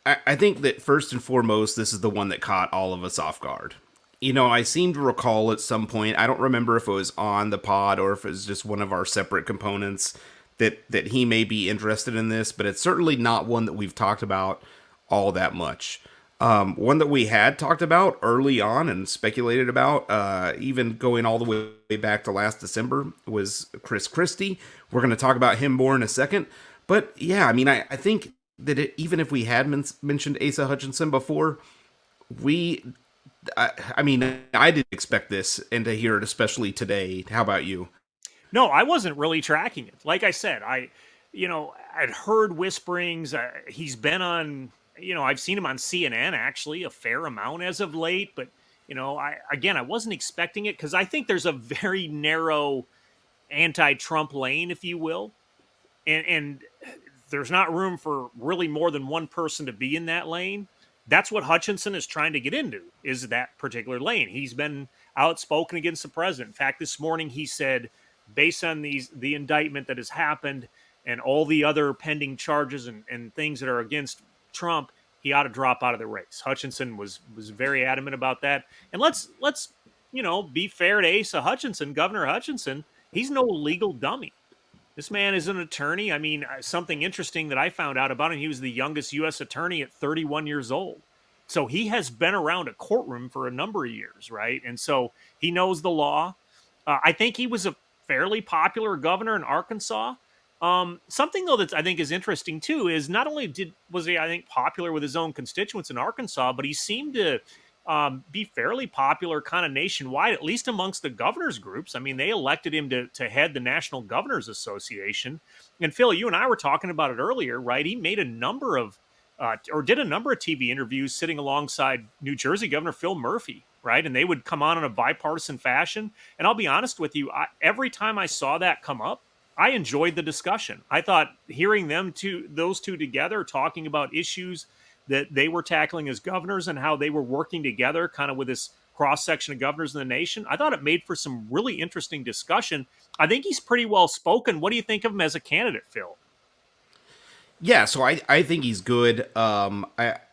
I think that first and foremost, this is the one that caught all of us off guard. I seem to recall at some point, I don't remember if it was on the pod or if it was just one of our separate components, that he may be interested in this, but it's certainly not one that we've talked about all that much. One that we had talked about early on and speculated about, even going all the way back to last December, was Chris Christie. We're going to talk about him more in a second. But yeah, I mean, I think that even if we had mentioned Asa Hutchinson before, I mean, I didn't expect this and to hear it, especially today. How about you? No, I wasn't really tracking it. Like I said, I'd heard whisperings. He's been on, I've seen him on CNN actually a fair amount as of late, but I wasn't expecting it because I think there's a very narrow anti-Trump lane, if you will, and there's not room for really more than one person to be in that lane. That's what Hutchinson is trying to get into, is that particular lane. He's been outspoken against the president. In fact, this morning he said, based on the indictment that has happened and all the other pending charges and things that are against Trump, he ought to drop out of the race. Hutchinson was very adamant about that. And let's be fair to Asa Hutchinson, Governor Hutchinson. He's no legal dummy. This man is an attorney. I mean, something interesting that I found out about him, he was the youngest U.S. attorney at 31 years old. So he has been around a courtroom for a number of years, right? And so he knows the law. I think he was a fairly popular governor in Arkansas. Something though that I think is interesting too is not only was he, I think, popular with his own constituents in Arkansas, but he seemed to be fairly popular kind of nationwide, at least amongst the governors groups. I mean, they elected him to head the National Governors Association. And Phil, you and I were talking about it earlier, right? He made a number of or did a number of TV interviews sitting alongside New Jersey Governor Phil Murphy, right? And they would come on in a bipartisan fashion. And I'll be honest with you, every time I saw that come up, I enjoyed the discussion. I thought hearing those two together talking about issues that they were tackling as governors and how they were working together kind of with this cross section of governors in the nation, I thought it made for some really interesting discussion. I think he's pretty well spoken. What do you think of him as a candidate, Phil? Yeah, so I think he's good.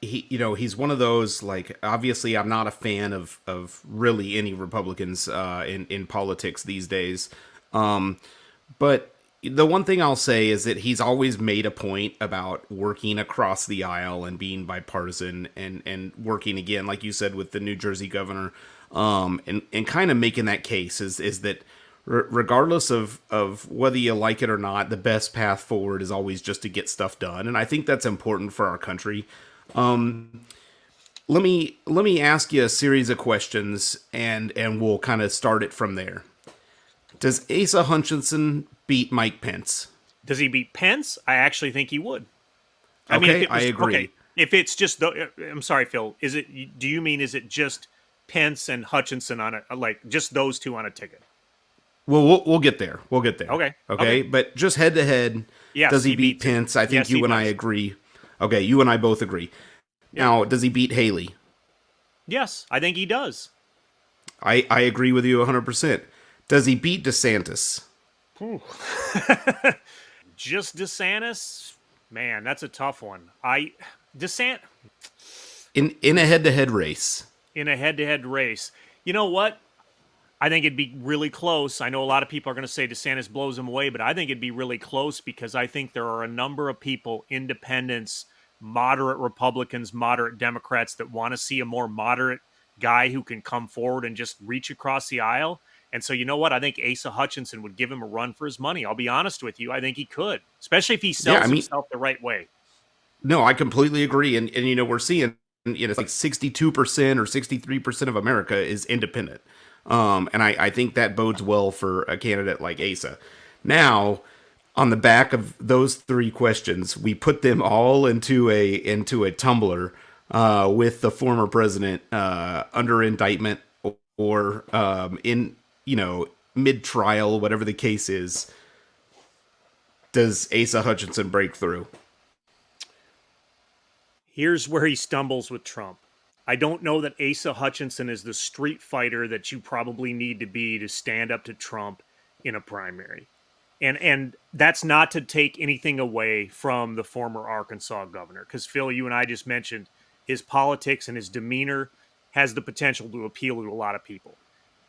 He's one of those, like, obviously I'm not a fan of really any Republicans in politics these days. But the one thing I'll say is that he's always made a point about working across the aisle and being bipartisan and working, again, like you said, with the New Jersey governor, and kind of making that case is that regardless of whether you like it or not, the best path forward is always just to get stuff done. And I think that's important for our country. Let me ask you a series of questions and we'll kind of start it from there. Does Asa Hutchinson beat Mike Pence? Does he beat Pence? I actually think he would. I agree. Okay, if it's just I'm sorry, Phil. Do you mean is it just Pence and Hutchinson on just those two on a ticket? Well, we'll get there. We'll get there. Okay. But just head to head, yes, does he beat Pence? I think you and I agree. Okay, you and I both agree. Yeah. Now, does he beat Haley? Yes, I think he does. I agree with you 100%. Does he beat DeSantis? Just DeSantis? Man, that's a tough one. DeSantis in a head-to-head race. In a head-to-head race. You know what? I think it'd be really close. I know a lot of people are going to say DeSantis blows him away, but I think it'd be really close because I think there are a number of people, independents, moderate Republicans, moderate Democrats, that want to see a more moderate guy who can come forward and just reach across the aisle. And so, you know what? I think Asa Hutchinson would give him a run for his money. I'll be honest with you. I think he could, especially if he sells himself the right way. No, I completely agree. And we're seeing, it's like 62% or 63% of America is independent. And I think that bodes well for a candidate like Asa. Now, on the back of those three questions, we put them all into a tumbler with the former president under indictment or in mid-trial, whatever the case is. Does Asa Hutchinson break through? Here's where he stumbles with Trump. I don't know that Asa Hutchinson is the street fighter that you probably need to be to stand up to Trump in a primary. And that's not to take anything away from the former Arkansas governor, because Phil, you and I just mentioned his politics and his demeanor has the potential to appeal to a lot of people.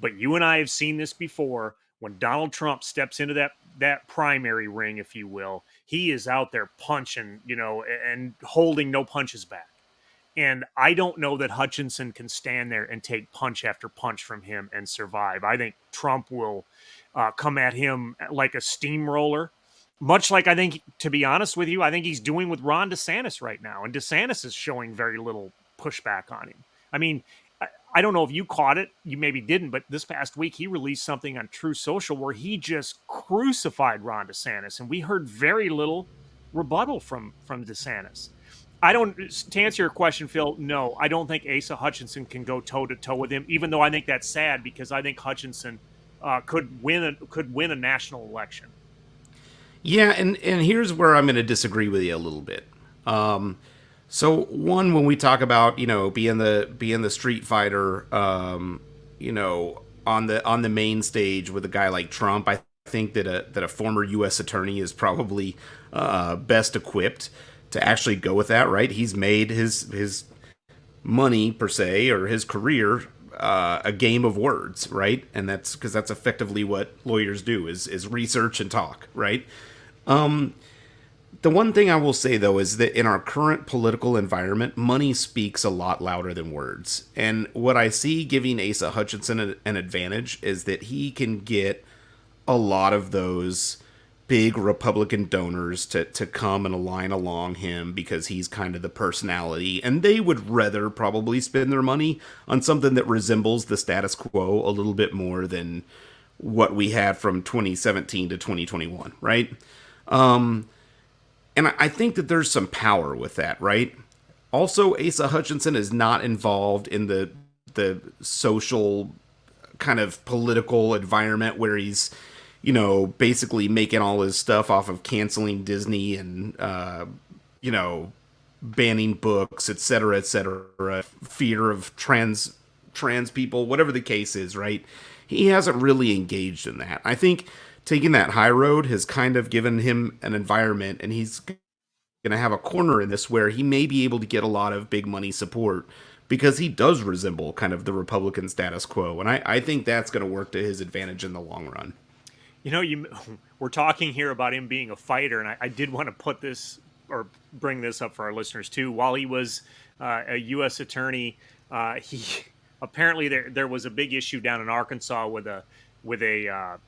But you and I have seen this before. When Donald Trump steps into that primary ring, if you will, he is out there punching, and holding no punches back. And I don't know that Hutchinson can stand there and take punch after punch from him and survive. I think Trump will come at him like a steamroller, much like, I think, to be honest with you, I think he's doing with Ron DeSantis right now. And DeSantis is showing very little pushback on him. I mean, I don't know if you caught it. You maybe didn't, but this past week he released something on True Social where he just crucified Ron DeSantis, and we heard very little rebuttal from DeSantis. To answer your question, Phil, no, I don't think Asa Hutchinson can go toe-to-toe with him, even though I think that's sad because I think Hutchinson could win a national election. Yeah, and here's where I'm going to disagree with you a little bit. So one, when we talk about being the street fighter, on the main stage with a guy like Trump, I think that a former U.S. attorney is probably best equipped to actually go with that, right? He's made his money per se, or his career, a game of words, right? And that's because that's effectively what lawyers do, is research and talk, right? The one thing I will say, though, is that in our current political environment, money speaks a lot louder than words. And what I see giving Asa Hutchinson an advantage is that he can get a lot of those big Republican donors to come and align along him, because he's kind of the personality. And they would rather probably spend their money on something that resembles the status quo a little bit more than what we had from 2017 to 2021, right? And I think that there's some power with that, right? Also, Asa Hutchinson is not involved in the social kind of political environment where he's, basically making all his stuff off of canceling Disney and, banning books, etc., etc., fear of trans people, whatever the case is, right? He hasn't really engaged in that. I think taking that high road has kind of given him an environment, and he's going to have a corner in this where he may be able to get a lot of big money support, because he does resemble kind of the Republican status quo. And I think that's going to work to his advantage in the long run. We're talking here about him being a fighter, and I did want to put this or bring this up for our listeners too. While he was a U.S. attorney, he apparently there was a big issue down in Arkansas with a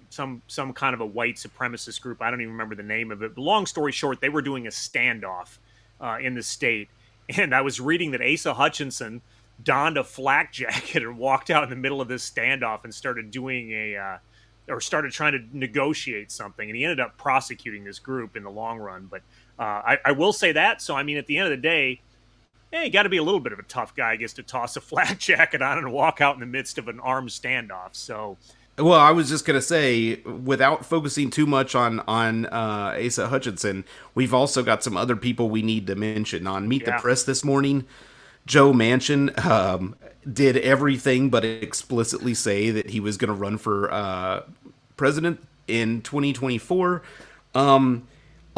some kind of a white supremacist group. I don't even remember the name of it. But long story short, they were doing a standoff in the state, and I was reading that Asa Hutchinson donned a flak jacket and walked out in the middle of this standoff and started doing started trying to negotiate something, and he ended up prosecuting this group in the long run. But I will say that. So, I mean, at the end of the day, you got to be a little bit of a tough guy, I guess, to toss a flak jacket on and walk out in the midst of an armed standoff. So, well, I was just gonna say, without focusing too much on Asa Hutchinson, we've also got some other people we need to mention. On Meet the Press this morning, Joe Manchin did everything but explicitly say that he was going to run for president in 2024. A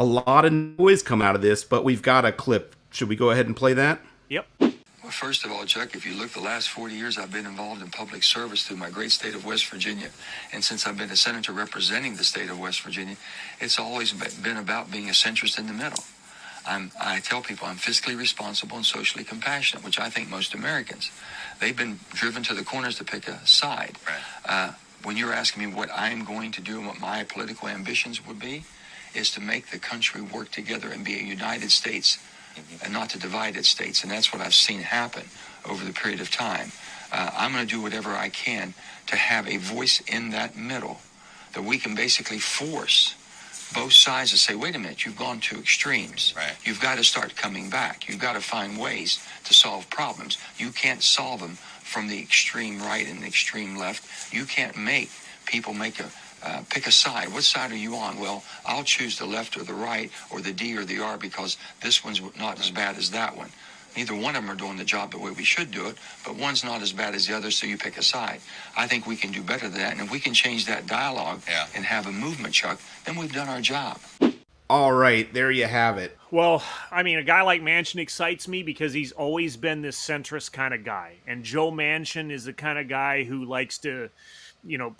lot of noise come out of this, but we've got a clip. Should we go ahead and play that? Yep. Well, first of all, Chuck, if you look the last 40 years, I've been involved in public service through my great state of West Virginia. And since I've been a senator representing the state of West Virginia, it's always been about being a centrist in the middle. I tell people I'm fiscally responsible and socially compassionate, which I think most Americans. They've been driven to the corners to pick a side. Right. When you're asking me what I'm going to do and what my political ambitions would be, is to make the country work together and be a united states, and not to divided states. And that's what I've seen happen over the period of time. I'm going to do whatever I can to have a voice in that middle, that we can basically force both sides to say, wait a minute, you've gone to extremes. Right. You've got to start coming back. You've got to find ways to solve problems. You can't solve them from the extreme right and the extreme left. You can't make people pick a side. What side are you on? Well, I'll choose the left or the right or the D or the R because this one's not as bad as that one. Neither one of them are doing the job the way we should do it, but one's not as bad as the other, so you pick a side. I think we can do better than that, and if we can change that dialogue and have a movement, Chuck, then we've done our job. All right, there you have it. Well, I mean, a guy like Manchin excites me because he's always been this centrist kind of guy. And Joe Manchin is the kind of guy who likes to,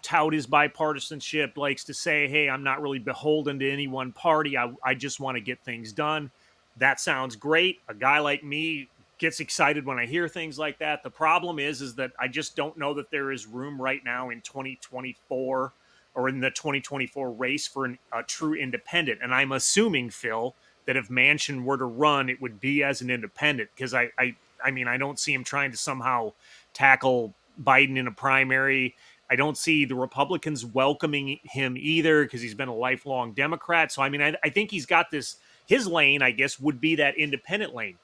tout his bipartisanship, likes to say, hey, I'm not really beholden to any one party. I just want to get things done. That sounds great. A guy like me gets excited when I hear things like that. The problem is that I just don't know that there is room right now in 2024 or in the 2024 race for a true independent. And I'm assuming, Phil, that if Manchin were to run, it would be as an independent, because I mean, I don't see him trying to somehow tackle Biden in a primary. I don't see the Republicans welcoming him either, because he's been a lifelong Democrat. So, I mean, I think he's got this. His lane, I guess, would be that independent lane.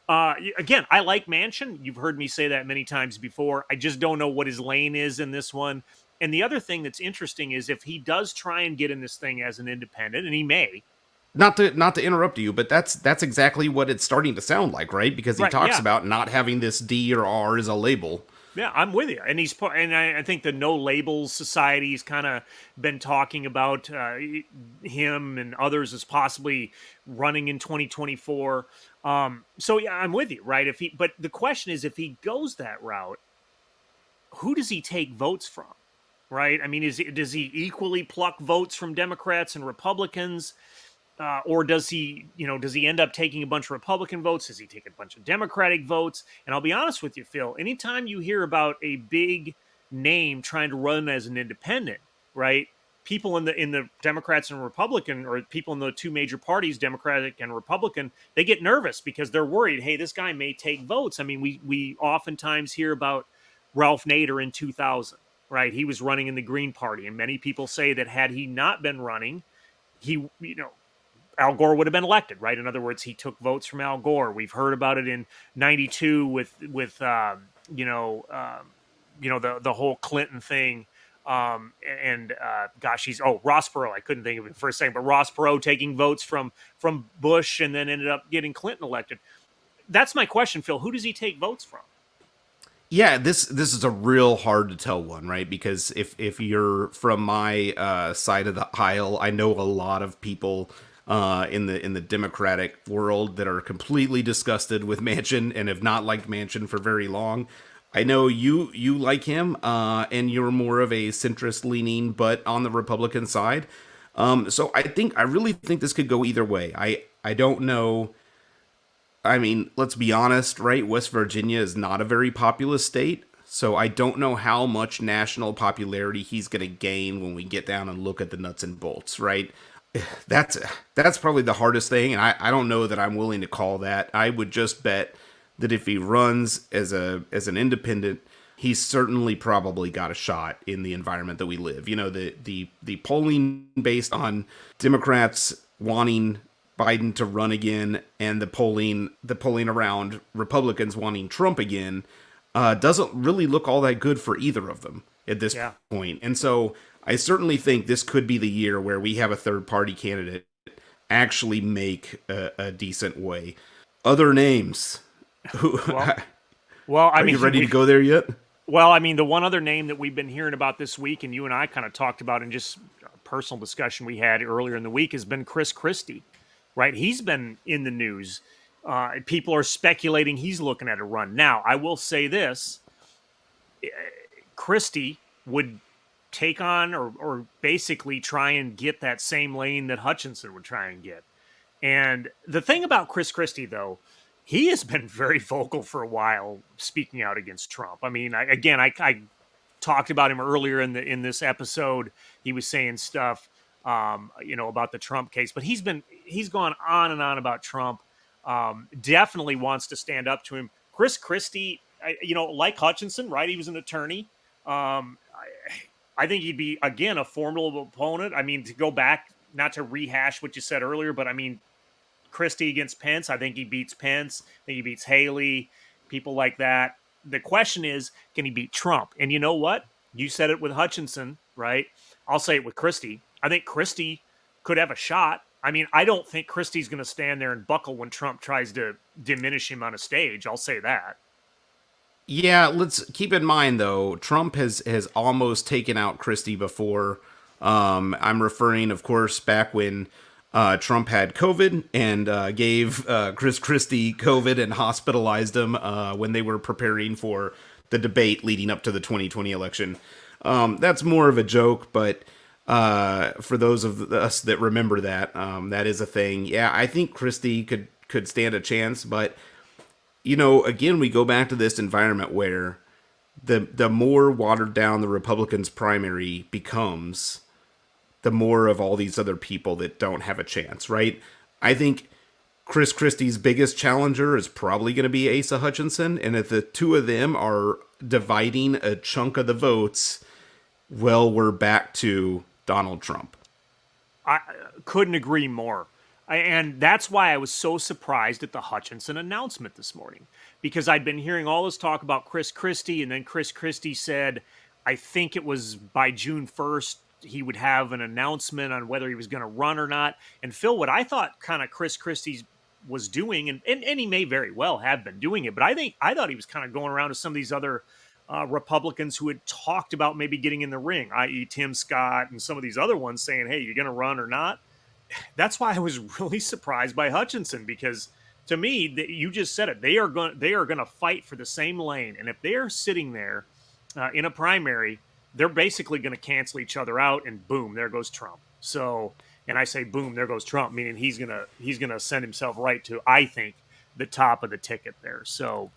Again, I like Manchin. You've heard me say that many times before. I just don't know what his lane is in this one. And the other thing that's interesting is if he does try and get in this thing as an independent, and he may. Not to interrupt you, but that's exactly what it's starting to sound like, right? Because he talks about not having this D or R as a label. Yeah, I'm with you. And I think the No Labels Society's kind of been talking about him and others as possibly running in 2024. So yeah, I'm with you, right? But the question is, if he goes that route, who does he take votes from? Right? I mean, does he equally pluck votes from Democrats and Republicans? Or does he end up taking a bunch of Republican votes? Does he take a bunch of Democratic votes? And I'll be honest with you, Phil, anytime you hear about a big name trying to run as an independent, right? People in the Democrats and Republican, or people in the two major parties, Democratic and Republican, they get nervous because they're worried, hey, this guy may take votes. I mean, we oftentimes hear about Ralph Nader in 2000, right? He was running in the Green Party, and many people say that had he not been running, he Al Gore would have been elected, right? In other words, he took votes from Al Gore. We've heard about it in '92 with the whole Clinton thing. And gosh, Ross Perot. I couldn't think of it for a second, but Ross Perot taking votes from Bush and then ended up getting Clinton elected. That's my question, Phil. Who does he take votes from? Yeah, this is a real hard to tell one, right? Because if you're from my side of the aisle, I know a lot of people in the Democratic world that are completely disgusted with Manchin and have not liked Manchin for very long. I know you like him, and you're more of a centrist leaning, but on the Republican side. So I really think this could go either way. I don't know. I mean, let's be honest, right? West Virginia is not a very populous state, so I don't know how much national popularity he's going to gain when we get down and look at the nuts and bolts, right? That's probably the hardest thing, and I don't know that I'm willing to call that. I would just bet that if he runs as an independent, he's certainly probably got a shot in the environment that we live. You know, the polling based on Democrats wanting Biden to run again and the polling around Republicans wanting Trump again doesn't really look all that good for either of them at this point. And so I certainly think this could be the year where we have a third party candidate actually make a decent way. Other names. Well, I Are mean, you ready to go there yet? Well, I mean, the one other name that we've been hearing about this week, and you and I kind of talked about in just a personal discussion we had earlier in the week, has been Chris Christie, right? He's been in the news. People are speculating he's looking at a run. Now, I will say this. Christie would take on or basically try and get that same lane that Hutchinson would try and get. And the thing about Chris Christie, though, he has been very vocal for a while, speaking out against Trump. I mean, I talked about him earlier in this episode. He was saying stuff, about the Trump case, but he's gone on and on about Trump. Definitely wants to stand up to him. Chris Christie, like Hutchinson, right? He was an attorney. I think he'd be, again, a formidable opponent. I mean, to go back, not to rehash what you said earlier, but I mean, Christie against Pence, I think he beats Pence. I think he beats Haley, people like that. The question is, can he beat Trump? And you know what? You said it with Hutchinson, right? I'll say it with Christie. I think Christie could have a shot. I mean, I don't think Christie's going to stand there and buckle when Trump tries to diminish him on a stage. I'll say that. Yeah, let's keep in mind though, Trump has almost taken out Christie before. I'm referring, of course, back when Trump had COVID and gave Chris Christie COVID and hospitalized him when they were preparing for the debate leading up to the 2020 election. That's more of a joke, but for those of us that remember that, that is a thing. Yeah, I think Christie could stand a chance, but again, we go back to this environment where the more watered down the Republicans' primary becomes, the more of all these other people that don't have a chance, right? I think Chris Christie's biggest challenger is probably going to be Asa Hutchinson, and if the two of them are dividing a chunk of the votes, well, we're back to Donald Trump. I couldn't agree more. And that's why I was so surprised at the Hutchinson announcement this morning, because I'd been hearing all this talk about Chris Christie, and then Chris Christie said, I think it was by June 1st, he would have an announcement on whether he was going to run or not. And Phil, what I thought kind of Chris Christie was doing, and he may very well have been doing it, but I thought he was kind of going around to some of these other Republicans who had talked about maybe getting in the ring, i.e., Tim Scott and some of these other ones saying, hey, you're going to run or not. That's why I was really surprised by Hutchinson, because to me, you just said it. They are going to fight for the same lane. And if they are sitting there in a primary, they're basically going to cancel each other out, and boom, there goes Trump. So, and I say boom, there goes Trump, meaning he's gonna send himself right to, I think, the top of the ticket there. So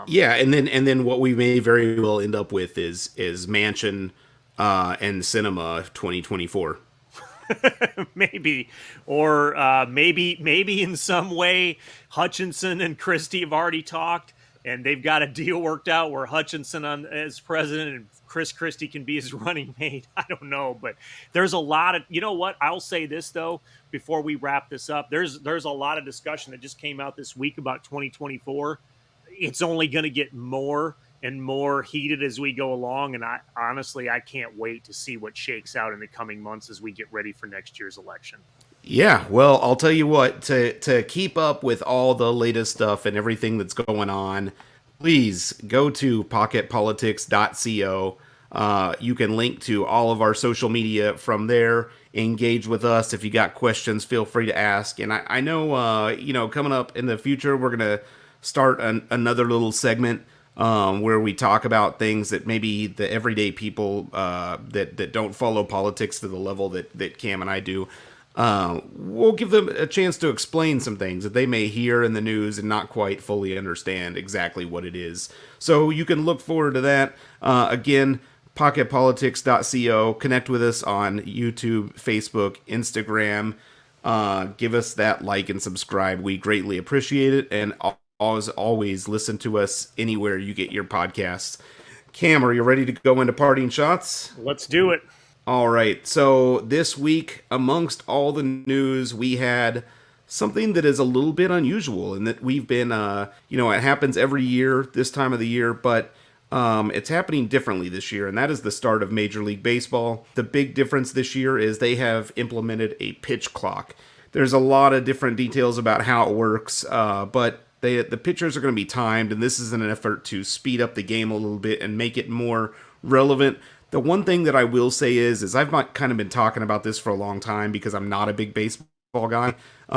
Yeah, and then what we may very well end up with is Manchin and Cinema 2024. maybe, or maybe in some way Hutchinson and Christie have already talked, and they've got a deal worked out where Hutchinson as president and Chris Christie can be his running mate. I don't know, but there's a lot of, you know what? I'll say this though, before we wrap this up, there's a lot of discussion that just came out this week about 2024. It's only going to get more and more heated as we go along. And I honestly can't wait to see what shakes out in the coming months as we get ready for next year's election. Yeah, well, I'll tell you what, to keep up with all the latest stuff and everything that's going on, please go to pocketpolitics.co. You can link to all of our social media from there. Engage with us. If you got questions, feel free to ask. And I know, coming up in the future, we're going to start another little segment where we talk about things that maybe the everyday people that don't follow politics to the level that Cam and I do. We'll give them a chance to explain some things that they may hear in the news and not quite fully understand exactly what it is. So you can look forward to that. Again, pocketpolitics.co. Connect with us on YouTube, Facebook, Instagram. Give us that like and subscribe. We greatly appreciate it. And as always, listen to us anywhere you get your podcasts. Cam, are you ready to go into parting shots? Let's do it. All right, so this week, amongst all the news, we had something that is a little bit unusual in that we've been, it happens every year, this time of the year, but it's happening differently this year, and that is the start of Major League Baseball. The big difference this year is they have implemented a pitch clock. There's a lot of different details about how it works, but the pitchers are going to be timed, and this is an effort to speed up the game a little bit and make it more relevant. The one thing that I will say is I've kind of been talking about this for a long time because I'm not a big baseball guy,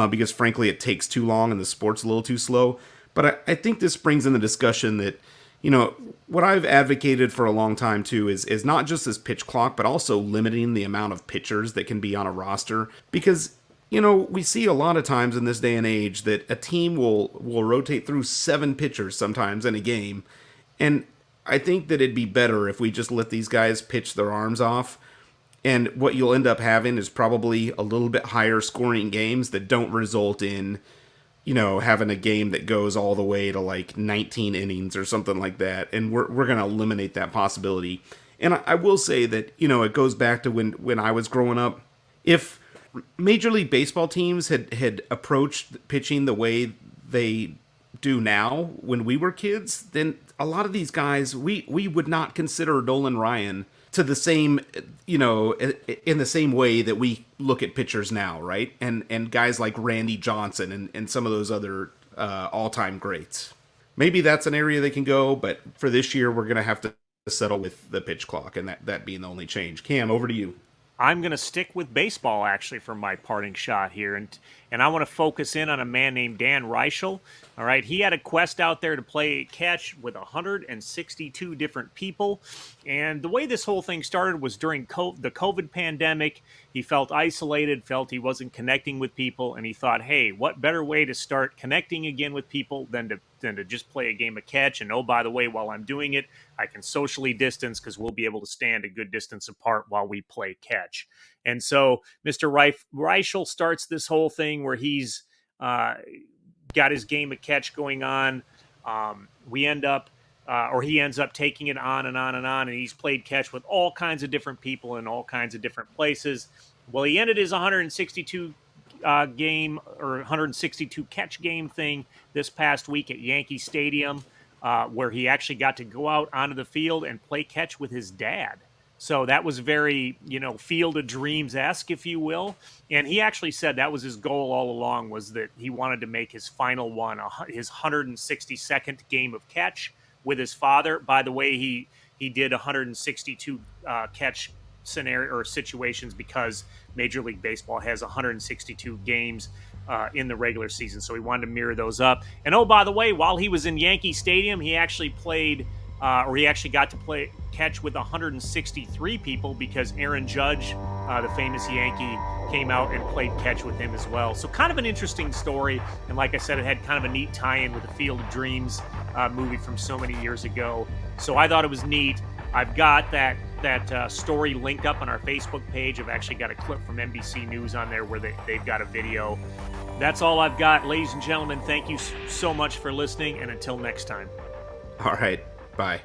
because frankly it takes too long and the sport's a little too slow. But I think this brings in the discussion that, what I've advocated for a long time too is not just this pitch clock, but also limiting the amount of pitchers that can be on a roster. Because, we see a lot of times in this day and age that a team will rotate through 7 pitchers sometimes in a game. And I think that it'd be better if we just let these guys pitch their arms off. And what you'll end up having is probably a little bit higher scoring games that don't result in, having a game that goes all the way to like 19 innings or something like that. And we're going to eliminate that possibility. And I will say that, it goes back to when I was growing up. If Major League Baseball teams had approached pitching the way they do now when we were kids, then a lot of these guys, we would not consider Nolan Ryan to the same, in the same way that we look at pitchers now, right? And guys like Randy Johnson and some of those other all-time greats. Maybe that's an area they can go, but for this year, we're going to have to settle with the pitch clock, and that being the only change. Cam, over to you. I'm going to stick with baseball, actually, for my parting shot here. And I want to focus in on a man named Dan Reichel. All right, he had a quest out there to play catch with 162 different people. And the way this whole thing started was during the COVID pandemic. He felt isolated, felt he wasn't connecting with people, and he thought, hey, what better way to start connecting again with people than to just play a game of catch? And oh, by the way, while I'm doing it, I can socially distance because we'll be able to stand a good distance apart while we play catch. And so Mr. Reichel starts this whole thing where he's got his game of catch going on. He ends up taking it on and on and on, and he's played catch with all kinds of different people in all kinds of different places. Well, he ended his 162 game or 162 catch game thing this past week at Yankee Stadium, where he actually got to go out onto the field and play catch with his dad. So that was very, Field of Dreams-esque, if you will. And he actually said that was his goal all along, was that he wanted to make his final one, his 162nd game of catch, with his father. By the way, he did 162 catch scenario or situations because Major League Baseball has 162 games in the regular season, so he wanted to mirror those up. And oh, by the way, while he was in Yankee Stadium, he actually played, or he actually got to play catch with 163 people because Aaron Judge, the famous Yankee, came out and played catch with him as well. So kind of an interesting story, and like I said, it had kind of a neat tie-in with the Field of Dreams movie from so many years ago. So I thought it was neat. I've got that story linked up on our Facebook page. I've actually got a clip from NBC News on there where they've got a video. That's all I've got. Ladies and gentlemen, thank you so much for listening, and until next time. All right, bye.